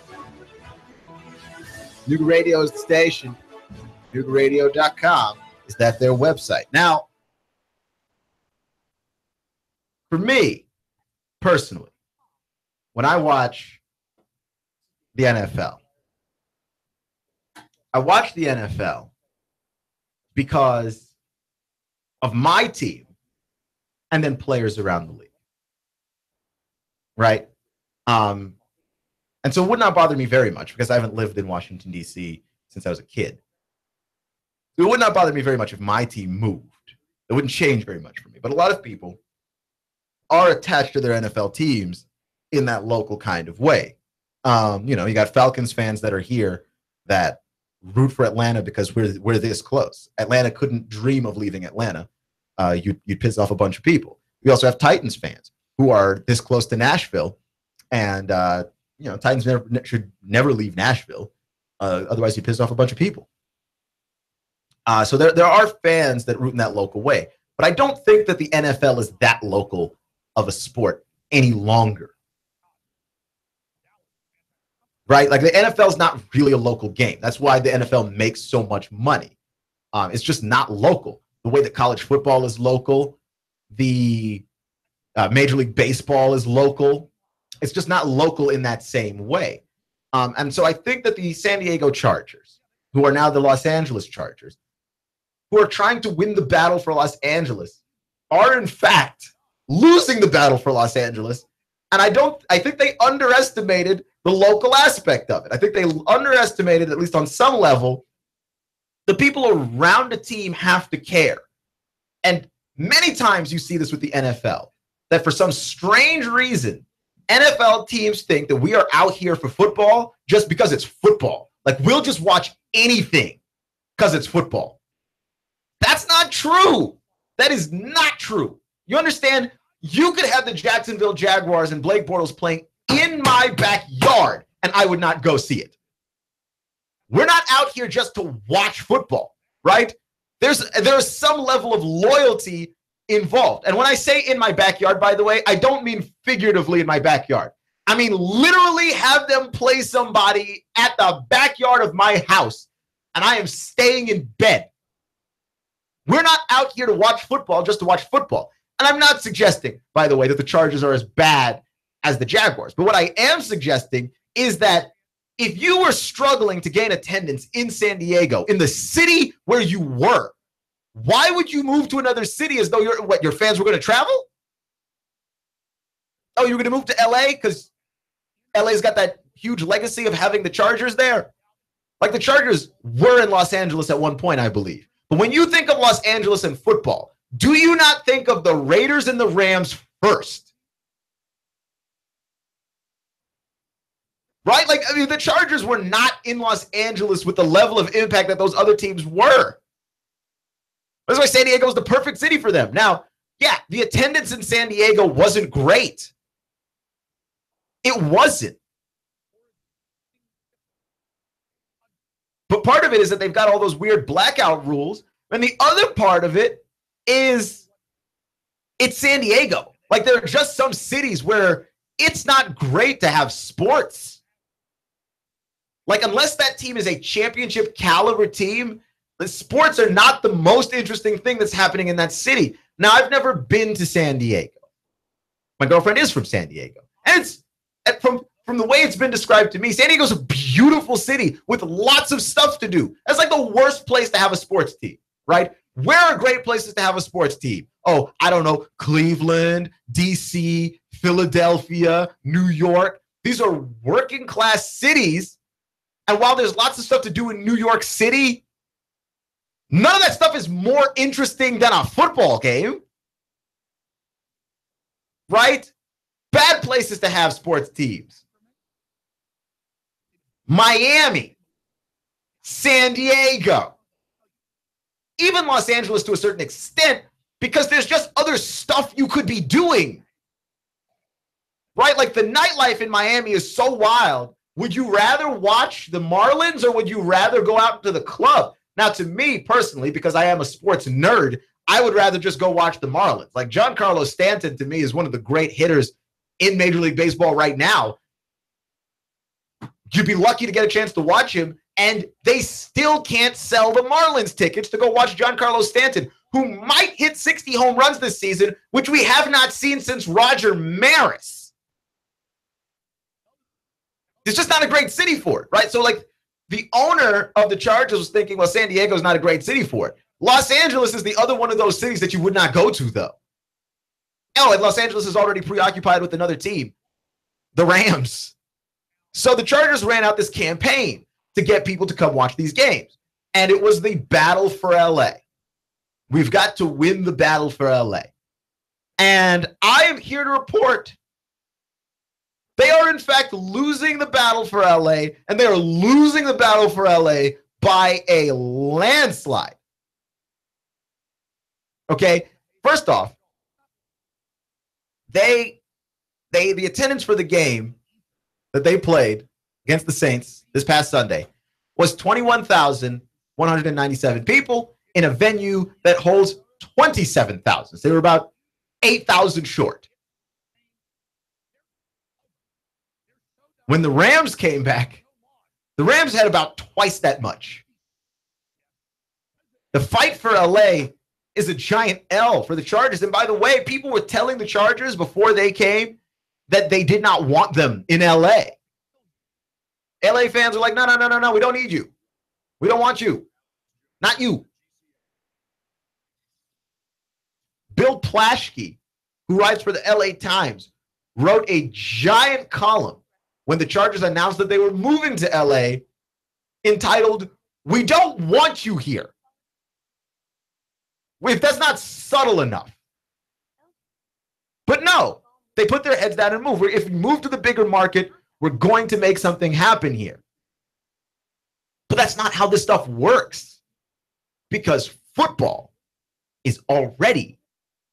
Nooga Radio is the station. NoogaRadio.com is that their website. Now, for me, personally, when I watch the NFL, I watch the NFL because of my team and then players around the league, right? And so it would not bother me very much because I haven't lived in Washington, D.C. since I was a kid. It would not bother me very much if my team moved. It wouldn't change very much for me. But a lot of people are attached to their NFL teams in that local kind of way. You got Falcons fans that are here that root for Atlanta because we're this close. Atlanta couldn't dream of leaving Atlanta. You'd piss off a bunch of people. We also have Titans fans who are this close to Nashville, and Titans should never leave Nashville. Otherwise, you piss off a bunch of people. So there are fans that root in that local way, but I don't think that the NFL is that local of a sport any longer. Right? Like the NFL is not really a local game. That's why the NFL makes so much money. It's just not local. The way that college football is local, the Major League Baseball is local. It's just not local in that same way. And so I think that the San Diego Chargers, who are now the Los Angeles Chargers, who are trying to win the battle for Los Angeles, are in fact losing the battle for Los Angeles. And I think they underestimated the local aspect of it. I think they underestimated, at least on some level, the people around a team have to care. And many times you see this with the NFL, that for some strange reason, NFL teams think that we are out here for football just because it's football. Like we'll just watch anything because it's football. That's not true. That is not true. You understand? You could have the Jacksonville Jaguars and Blake Bortles playing in my backyard, and I would not go see it. We're not out here just to watch football, right? There's some level of loyalty involved. And when I say in my backyard, by the way, I don't mean figuratively in my backyard. I mean literally have them play somebody at the backyard of my house, and I am staying in bed. We're not out here to watch football just to watch football. And I'm not suggesting, by the way, that the Chargers are as bad as the Jaguars. But what I am suggesting is that if you were struggling to gain attendance in San Diego, in the city where you were, why would you move to another city as though your fans were going to travel? Oh, you were going to move to LA because LA's got that huge legacy of having the Chargers there? Like the Chargers were in Los Angeles at one point, I believe. But when you think of Los Angeles and football, do you not think of the Raiders and the Rams first? Right? Like, I mean, the Chargers were not in Los Angeles with the level of impact that those other teams were. That's why San Diego is the perfect city for them. Now, yeah, the attendance in San Diego wasn't great. It wasn't. But part of it is that they've got all those weird blackout rules. And the other part of it is it's San Diego. Like, there are just some cities where it's not great to have sports. Like, unless that team is a championship caliber team, the sports are not the most interesting thing that's happening in that city. Now, I've never been to San Diego. My girlfriend is from San Diego. And it's from the way it's been described to me, San Diego's a beautiful city with lots of stuff to do. That's like the worst place to have a sports team, right? Where are great places to have a sports team? Oh, I don't know, Cleveland, DC, Philadelphia, New York. These are working class cities. And while there's lots of stuff to do in New York City, none of that stuff is more interesting than a football game. Right? Bad places to have sports teams. Miami, San Diego, even Los Angeles to a certain extent, because there's just other stuff you could be doing. Right? Like, the nightlife in Miami is so wild. Would you rather watch the Marlins or would you rather go out to the club? Now, to me personally, because I am a sports nerd, I would rather just go watch the Marlins. Like, Giancarlo Stanton, to me, is one of the great hitters in Major League Baseball right now. You'd be lucky to get a chance to watch him, and they still can't sell the Marlins tickets to go watch Giancarlo Stanton, who might hit 60 home runs this season, which we have not seen since Roger Maris. It's just not a great city for it, right? So, like, the owner of the Chargers was thinking, well, San Diego's not a great city for it. Los Angeles is the other one of those cities that you would not go to, though. Oh, and Los Angeles is already preoccupied with another team, the Rams. So the Chargers ran out this campaign to get people to come watch these games. And it was the battle for LA. We've got to win the battle for LA. And I am here to report they are, in fact, losing the battle for LA, and they are losing the battle for LA by a landslide. Okay, first off, the attendance for the game that they played against the Saints this past Sunday was 21,197 people in a venue that holds 27,000. So they were about 8,000 short. When the Rams came back, the Rams had about twice that much. The fight for LA is a giant L for the Chargers. And by the way, people were telling the Chargers before they came that they did not want them in LA. LA fans were like, no, we don't need you. We don't want you. Not you. Bill Plaschke, who writes for the LA Times, wrote a giant column when the Chargers announced that they were moving to LA entitled, "We don't want you here." If that's not subtle enough. But no, they put their heads down and move. If we move to the bigger market, we're going to make something happen here. But that's not how this stuff works, because football is already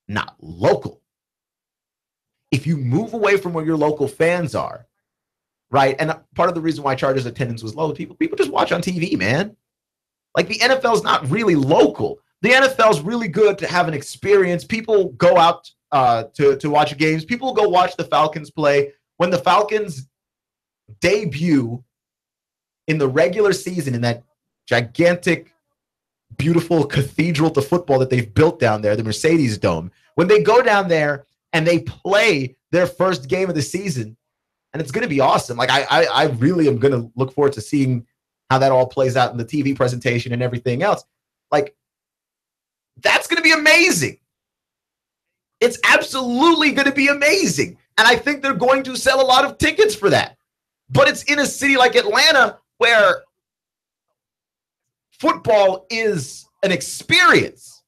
not local. If you move away from where your local fans are, right? And part of the reason why Chargers attendance was low, people just watch on TV, man. Like, the NFL is not really local. The NFL is really good to have an experience. People go out to watch games. People go watch the Falcons play. When the Falcons debut in the regular season in that gigantic, beautiful cathedral to football that they've built down there, the Mercedes Dome, when they go down there and they play their first game of the season, and it's going to be awesome. Like, I really am going to look forward to seeing how that all plays out in the TV presentation and everything else. Like, that's going to be amazing. It's absolutely going to be amazing. And I think they're going to sell a lot of tickets for that. But it's in a city like Atlanta where football is an experience.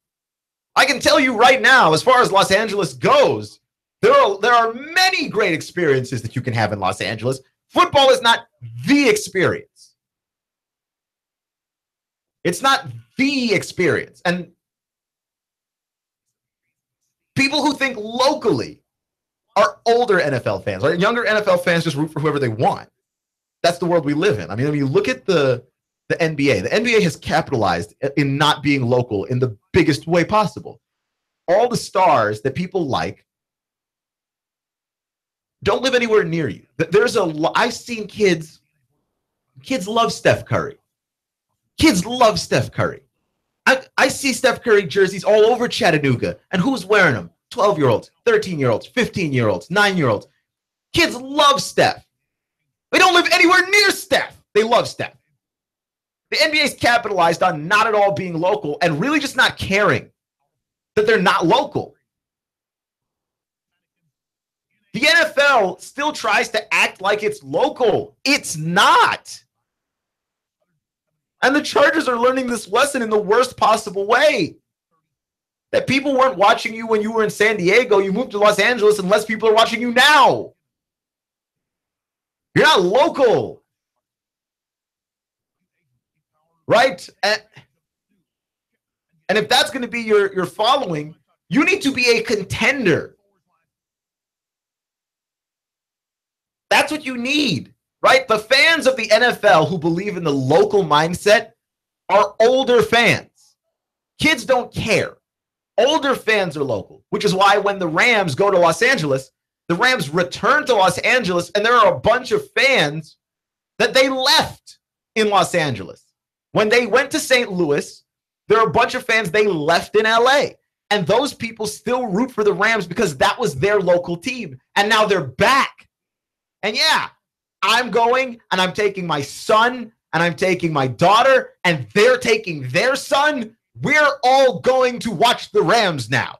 I can tell you right now, as far as Los Angeles goes, there are many great experiences that you can have in Los Angeles. Football is not the experience. It's not the experience. And people who think locally are older NFL fans, or younger NFL fans just root for whoever they want. That's the world we live in. I mean, when you look at the NBA, the NBA has capitalized in not being local in the biggest way possible. All the stars that people like don't live anywhere near you. I've seen kids love Steph Curry. Kids love Steph Curry. I see Steph Curry jerseys all over Chattanooga. And who's wearing them? 12-year-olds, 13-year-olds, 15-year-olds, 9-year-olds. Kids love Steph. They don't live anywhere near Steph. They love Steph. The NBA's capitalized on not at all being local and really just not caring that they're not local. The NFL still tries to act like it's local. It's not. And the Chargers are learning this lesson in the worst possible way. That people weren't watching you when you were in San Diego. You moved to Los Angeles and less people are watching you now. You're not local. Right? And if that's going to be your following, you need to be a contender. That's what you need, right? The fans of the NFL who believe in the local mindset are older fans. Kids don't care. Older fans are local, which is why when the Rams go to Los Angeles, the Rams return to Los Angeles, and there are a bunch of fans that they left in Los Angeles. When they went to St. Louis, there are a bunch of fans they left in LA. And those people still root for the Rams because that was their local team. And now they're back. And yeah, I'm going and I'm taking my son and I'm taking my daughter and they're taking their son. We're all going to watch the Rams now.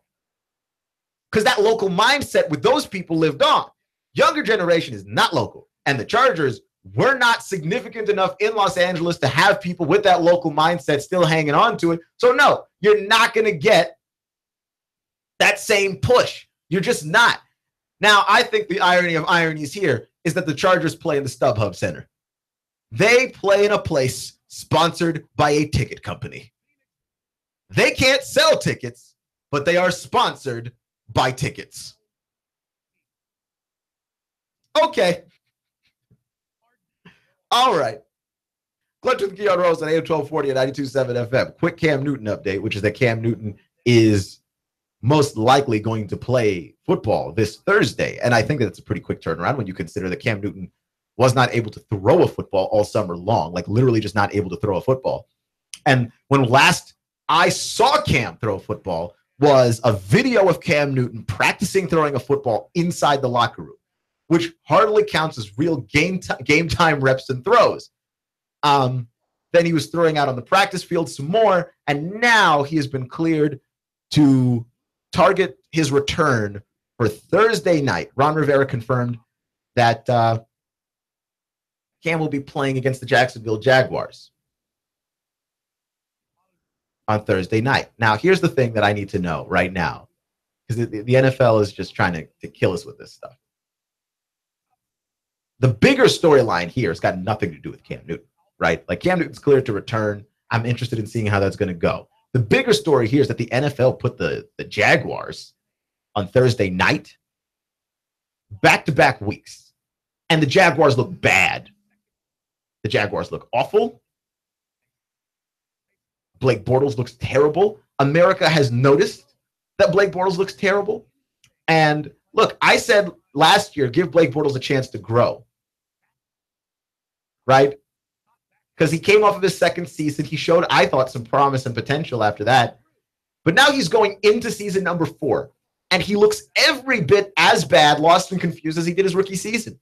Because that local mindset with those people lived on. Younger generation is not local. And the Chargers were not significant enough in Los Angeles to have people with that local mindset still hanging on to it. So no, you're not going to get that same push. You're just not. Now, I think the irony of ironies here is that the Chargers play in the StubHub Center. They play in a place sponsored by a ticket company. They can't sell tickets, but they are sponsored by tickets. Okay. All right. Clutch with Keon Rose on AM 1240 and 92.7 FM. Quick Cam Newton update, which is that Cam Newton is most likely going to play football this Thursday. And I think that it's a pretty quick turnaround when you consider that Cam Newton was not able to throw a football all summer long, like literally just not able to throw a football. And when last I saw Cam throw a football was a video of Cam Newton practicing throwing a football inside the locker room, which hardly counts as real game time reps and throws. Then he was throwing out on the practice field some more, and now he has been cleared to target his return for Thursday night. Ron Rivera confirmed that Cam will be playing against the Jacksonville Jaguars on Thursday night. Now, here's the thing that I need to know right now, because the NFL is just trying to kill us with this stuff. The bigger storyline here has got nothing to do with Cam Newton, right? Like, Cam Newton's cleared to return. I'm interested in seeing how that's going to go. The bigger story here is that the NFL put the Jaguars on Thursday night, back-to-back weeks. And the Jaguars look bad. The Jaguars look awful. Blake Bortles looks terrible. America has noticed that Blake Bortles looks terrible. And look, I said last year, give Blake Bortles a chance to grow. Right? Because he came off of his second season. He showed, I thought, some promise and potential after that. But now he's going into season number 4. And he looks every bit as bad, lost and confused as he did his rookie season.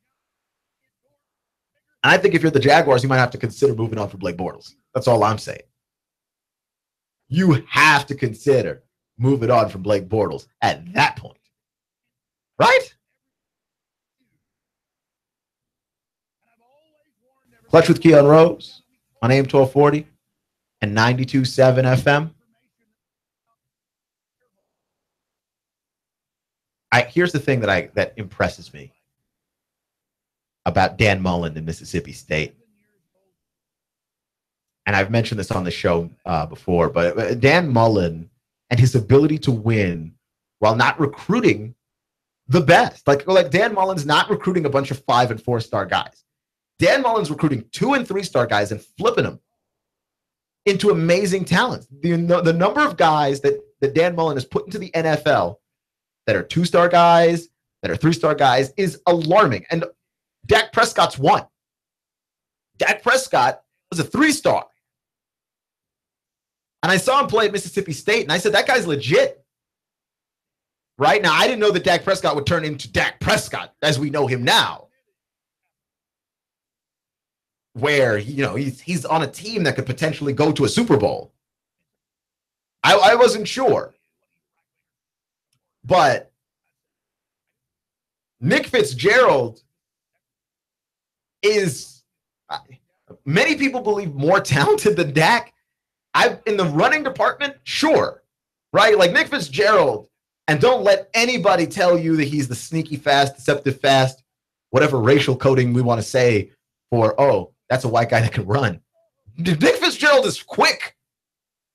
And I think if you're the Jaguars, you might have to consider moving on for Blake Bortles. That's all I'm saying. You have to consider moving on from Blake Bortles at that point. Right? Clutch with Keon Rose on AM 1240 and 92.7 FM. Here's the thing that impresses me about Dan Mullen in Mississippi State. And I've mentioned this on the show before, but Dan Mullen and his ability to win while not recruiting the best. Like Dan Mullen's not recruiting a bunch of 5- and 4-star guys. Dan Mullen's recruiting 2- and 3-star guys and flipping them into amazing talents. The number of guys that Dan Mullen has put into the NFL that are 2-star guys, that are 3-star guys is alarming. And Dak Prescott's one. Dak Prescott was a 3-star. And I saw him play at Mississippi State, and I said, that guy's legit. Right now, I didn't know that Dak Prescott would turn into Dak Prescott as we know him now. Where, he's on a team that could potentially go to a Super Bowl. I wasn't sure. But Nick Fitzgerald is, many people believe, more talented than Dak. In the running department, sure. Right? Like Nick Fitzgerald, and don't let anybody tell you that he's the sneaky fast, deceptive fast, whatever racial coding we want to say for, oh, that's a white guy that can run. Nick Fitzgerald is quick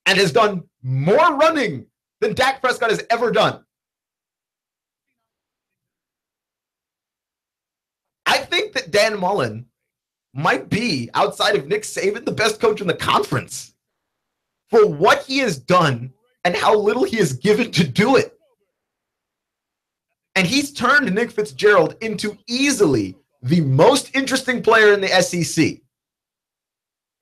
and has done more running than Dak Prescott has ever done. I think that Dan Mullen might be, outside of Nick Saban, the best coach in the conference for what he has done and how little he is given to do it. And he's turned Nick Fitzgerald into easily the most interesting player in the SEC.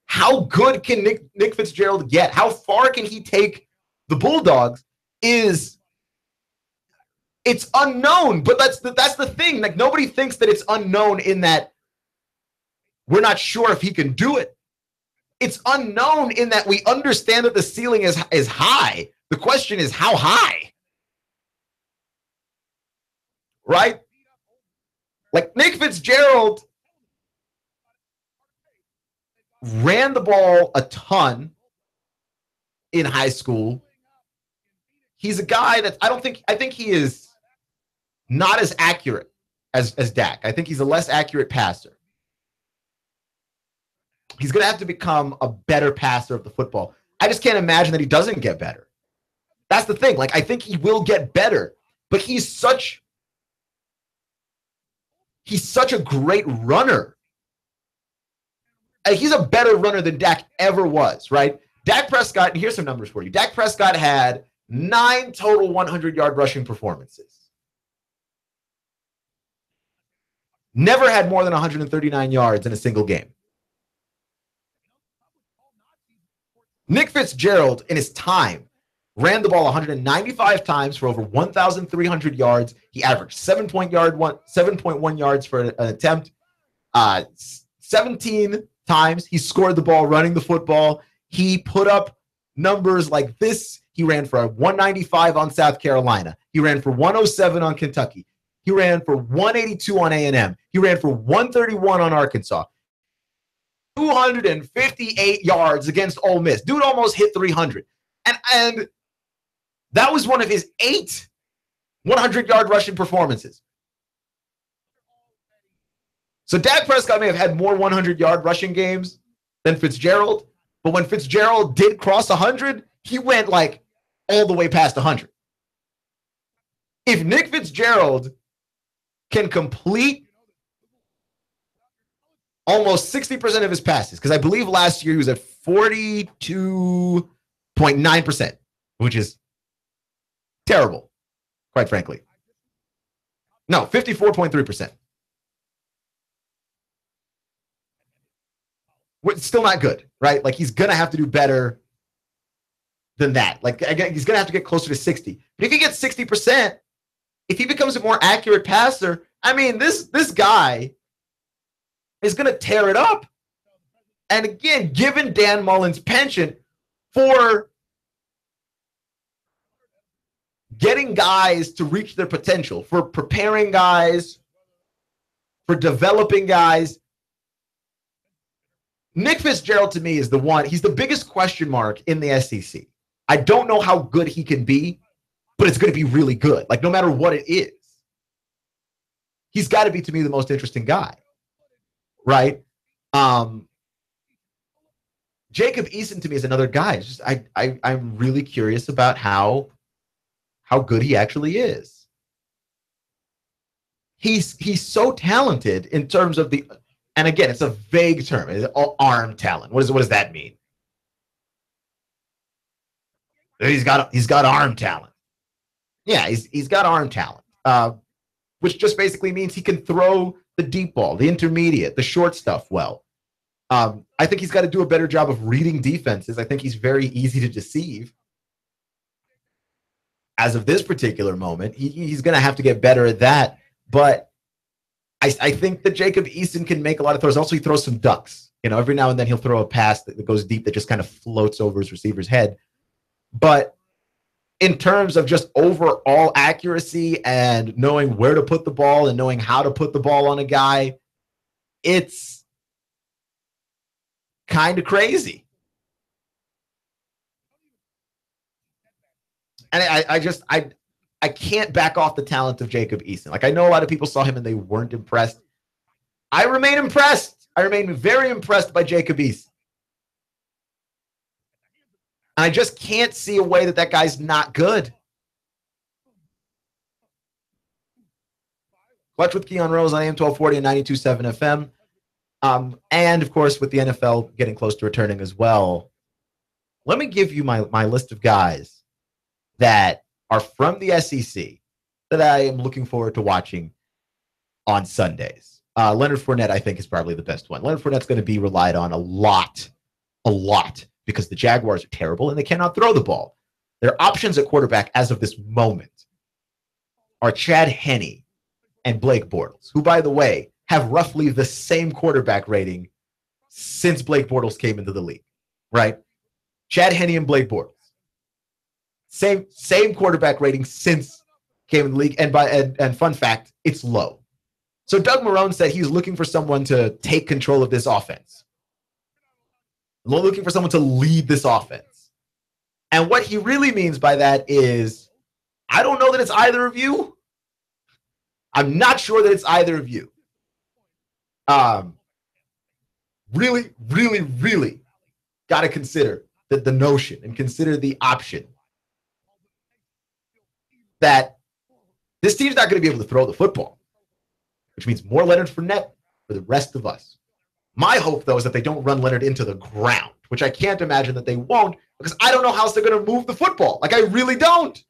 How good can Nick Fitzgerald get? How far can he take the Bulldogs? It's unknown, but that's the thing. Like, nobody thinks that it's unknown in that we're not sure if he can do it. It's unknown in that we understand that the ceiling is high. The question is how high, right? Like, Nick Fitzgerald ran the ball a ton in high school. He's a guy that I think he is not as accurate as Dak. I think he's a less accurate passer. He's going to have to become a better passer of the football. I just can't imagine that he doesn't get better. That's the thing. Like, I think he will get better, but he's such a great runner. He's a better runner than Dak ever was, right? Dak Prescott, and here's some numbers for you. Dak Prescott had 9 total 100-yard rushing performances. Never had more than 139 yards in a single game. Nick Fitzgerald, in his time, ran the ball 195 times for over 1,300 yards. He averaged 7.1 yards for an attempt. 17 times he scored the ball running the football. He put up numbers like this. He ran for 195 on South Carolina. He ran for 107 on Kentucky. He ran for 182 on A&M. He ran for 131 on Arkansas. 258 yards against Ole Miss. Dude almost hit 300. And that was one of his 8 100-yard rushing performances. So Dak Prescott may have had more 100-yard rushing games than Fitzgerald, but when Fitzgerald did cross 100, he went like all the way past 100. If Nick Fitzgerald can complete almost 60% of his passes, because I believe last year he was at 42.9%, which is terrible, quite frankly. No, 54.3%. It's still not good, right? Like, he's going to have to do better than that. Like, again, he's going to have to get closer to 60. But if he gets 60%, if he becomes a more accurate passer, I mean, this guy is going to tear it up. And again, given Dan Mullen's penchant for getting guys to reach their potential, for preparing guys, for developing guys, Nick Fitzgerald to me is the one. He's the biggest question mark in the SEC. I don't know how good he can be, but it's going to be really good. Like, no matter what it is, he's got to be, to me, the most interesting guy, right? Jacob Eason to me is another guy. It's just I'm really curious about how good he actually is. He's so talented in terms of the. And again, it's a vague term. It's arm talent. What does that mean? He's got arm talent. Yeah, he's got arm talent. which just basically means he can throw the deep ball, the intermediate, the short stuff well. I think he's got to do a better job of reading defenses. I think he's very easy to deceive. As of this particular moment, he's going to have to get better at that. But I think that Jacob Eason can make a lot of throws. Also, he throws some ducks. Every now and then he'll throw a pass that goes deep that just kind of floats over his receiver's head. But in terms of just overall accuracy and knowing where to put the ball and knowing how to put the ball on a guy, it's kind of crazy. And I can't back off the talent of Jacob Eason. Like, I know a lot of people saw him and they weren't impressed. I remain impressed. I remain very impressed by Jacob Eason. I just can't see a way that guy's not good. Clutch with Keon Rose on AM 1240 and 92.7 FM. And, of course, with the NFL getting close to returning as well, let me give you my list of guys that are from the SEC that I am looking forward to watching on Sundays. Leonard Fournette, I think, is probably the best one. Leonard Fournette's going to be relied on a lot, because the Jaguars are terrible and they cannot throw the ball. Their options at quarterback as of this moment are Chad Henne and Blake Bortles, who, by the way, have roughly the same quarterback rating since Blake Bortles came into the league, right? Chad Henne and Blake Bortles. Same quarterback rating since came in the league. And fun fact, it's low. So Doug Marrone said he's looking for someone to take control of this offense. Looking for someone to lead this offense. And what he really means by that is, I don't know that it's either of you. I'm not sure that it's either of you. Really, really, really got to consider the notion and consider the option that this team's not going to be able to throw the football, which means more Leonard Fournette for the rest of us. My hope, though, is that they don't run Leonard into the ground, which I can't imagine that they won't, because I don't know how else they're going to move the football. Like, I really don't.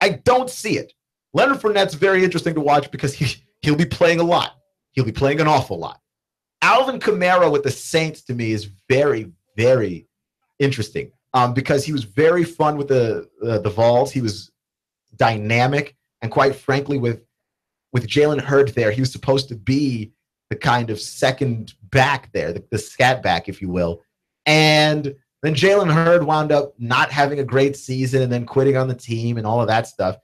I don't see it. Leonard Fournette's very interesting to watch because he'll be playing a lot. He'll be playing an awful lot. Alvin Kamara with the Saints, to me, is very, very interesting because he was very fun with the Vols. He was dynamic, and quite frankly, with Jalen Hurd there, he was supposed to be the kind of second back there, the scat back, if you will. And then Jalen Hurd wound up not having a great season and then quitting on the team and all of that stuff.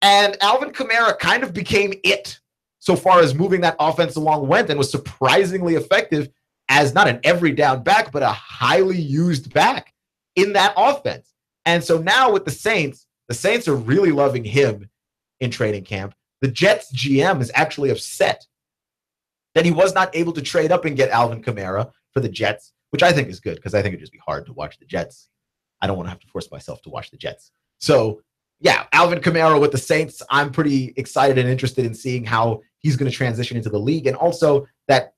And Alvin Kamara kind of became it so far as moving that offense along went, and was surprisingly effective as not an every down back, but a highly used back in that offense. And so now with the Saints are really loving him in training camp. The Jets GM is actually upset that he was not able to trade up and get Alvin Kamara for the Jets, which I think is good because I think it'd just be hard to watch the Jets. I don't want to have to force myself to watch the Jets. So, yeah, Alvin Kamara with the Saints, I'm pretty excited and interested in seeing how he's going to transition into the league. And also that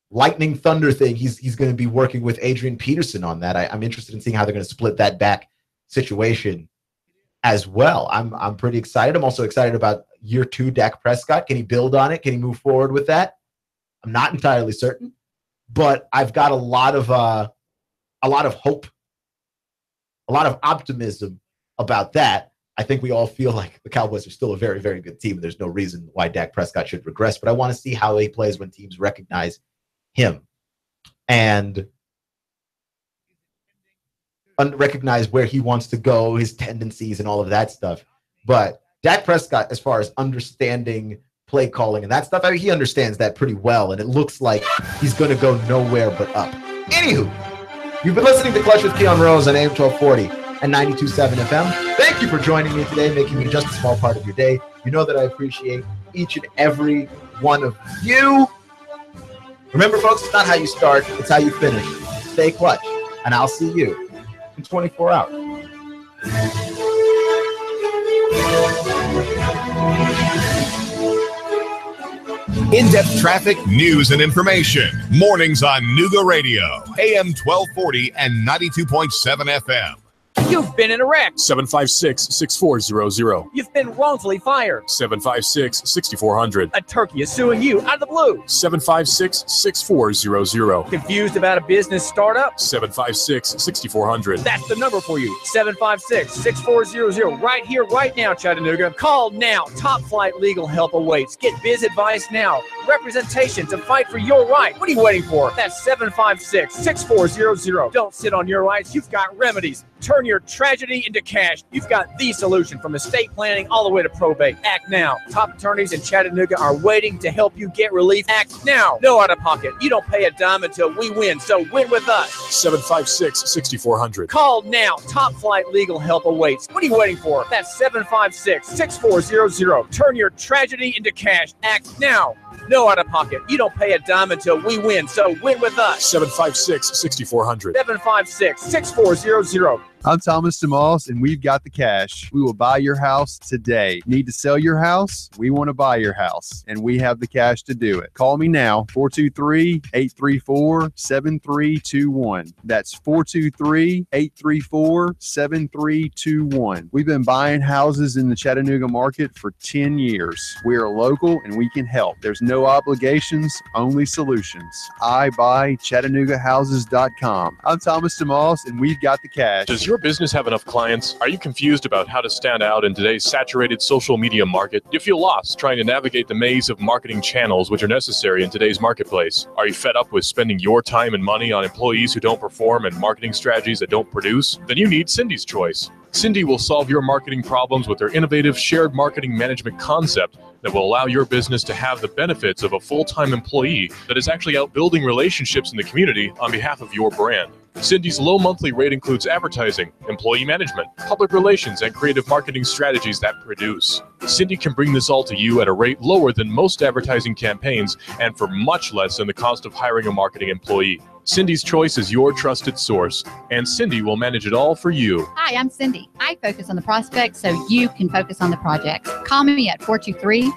lightning thunder thing, he's going to be working with Adrian Peterson on that. I'm interested in seeing how they're going to split that back situation as well. I'm pretty excited. I'm also excited about year 2 Dak Prescott. Can he build on it? Can he move forward with that? I'm not entirely certain, but I've got a lot of hope, a lot of optimism about that. I think we all feel like the Cowboys are still a very, very good team. There's no reason why Dak Prescott should regress, but I want to see how he plays when teams recognize him and recognize where he wants to go, his tendencies and all of that stuff. But Dak Prescott, as far as understanding play calling and that stuff, I mean, he understands that pretty well, and it looks like he's going to go nowhere but up. Anywho, you've been listening to Clutch with Keon Rose on AM 1240 and 92.7 FM. Thank you for joining me today, making me just a small part of your day. You know that I appreciate each and every one of you. Remember, folks, it's not how you start, it's how you finish. Stay clutch, and I'll see you in 24 hours. In-depth traffic, news, and information. Mornings on Nooga Radio, AM 1240 and 92.7 FM. You've been in a wreck. 756-6400. You've been wrongfully fired. 756-6400. A turkey is suing you out of the blue. 756-6400. Confused about a business startup? 756-6400. That's the number for you. 756-6400. Right here, right now, Chattanooga. Call now. Top flight legal help awaits. Get biz advice now. Representation to fight for your right. What are you waiting for? That's 756-6400. Don't sit on your rights. You've got remedies. Turn your tragedy into cash. You've got the solution from estate planning all the way to probate. Act now. Top attorneys in Chattanooga are waiting to help you get relief. Act now. No out of pocket. You don't pay a dime until we win. So win with us. 756-6400. Call now. Top flight legal help awaits. What are you waiting for? That's 756-6400. Turn your tragedy into cash. Act now. No out of pocket. You don't pay a dime until we win. So win with us. 756-6400. 756-6400. I'm Thomas DeMoss, and we've got the cash. We will buy your house today. Need to sell your house? We want to buy your house, and we have the cash to do it. Call me now, 423-834-7321. That's 423-834-7321. We've been buying houses in the Chattanooga market for 10 years. We are local, and we can help. There's no obligations, only solutions. iBuyChattanoogaHouses.com. I'm Thomas DeMoss, and we've got the cash. Does your business have enough clients? Are you confused about how to stand out in today's saturated social media market? Do you feel lost trying to navigate the maze of marketing channels which are necessary in today's marketplace? Are you fed up with spending your time and money on employees who don't perform and marketing strategies that don't produce? Then you need Cindy's Choice. Cindy will solve your marketing problems with their innovative shared marketing management concept that will allow your business to have the benefits of a full-time employee that is actually out building relationships in the community on behalf of your brand. Cindy's low monthly rate includes advertising, employee management, public relations, and creative marketing strategies that produce. Cindy can bring this all to you at a rate lower than most advertising campaigns and for much less than the cost of hiring a marketing employee. Cindy's Choice is your trusted source, and Cindy will manage it all for you. Hi, I'm Cindy. I focus on the prospects so you can focus on the projects. Call me at 423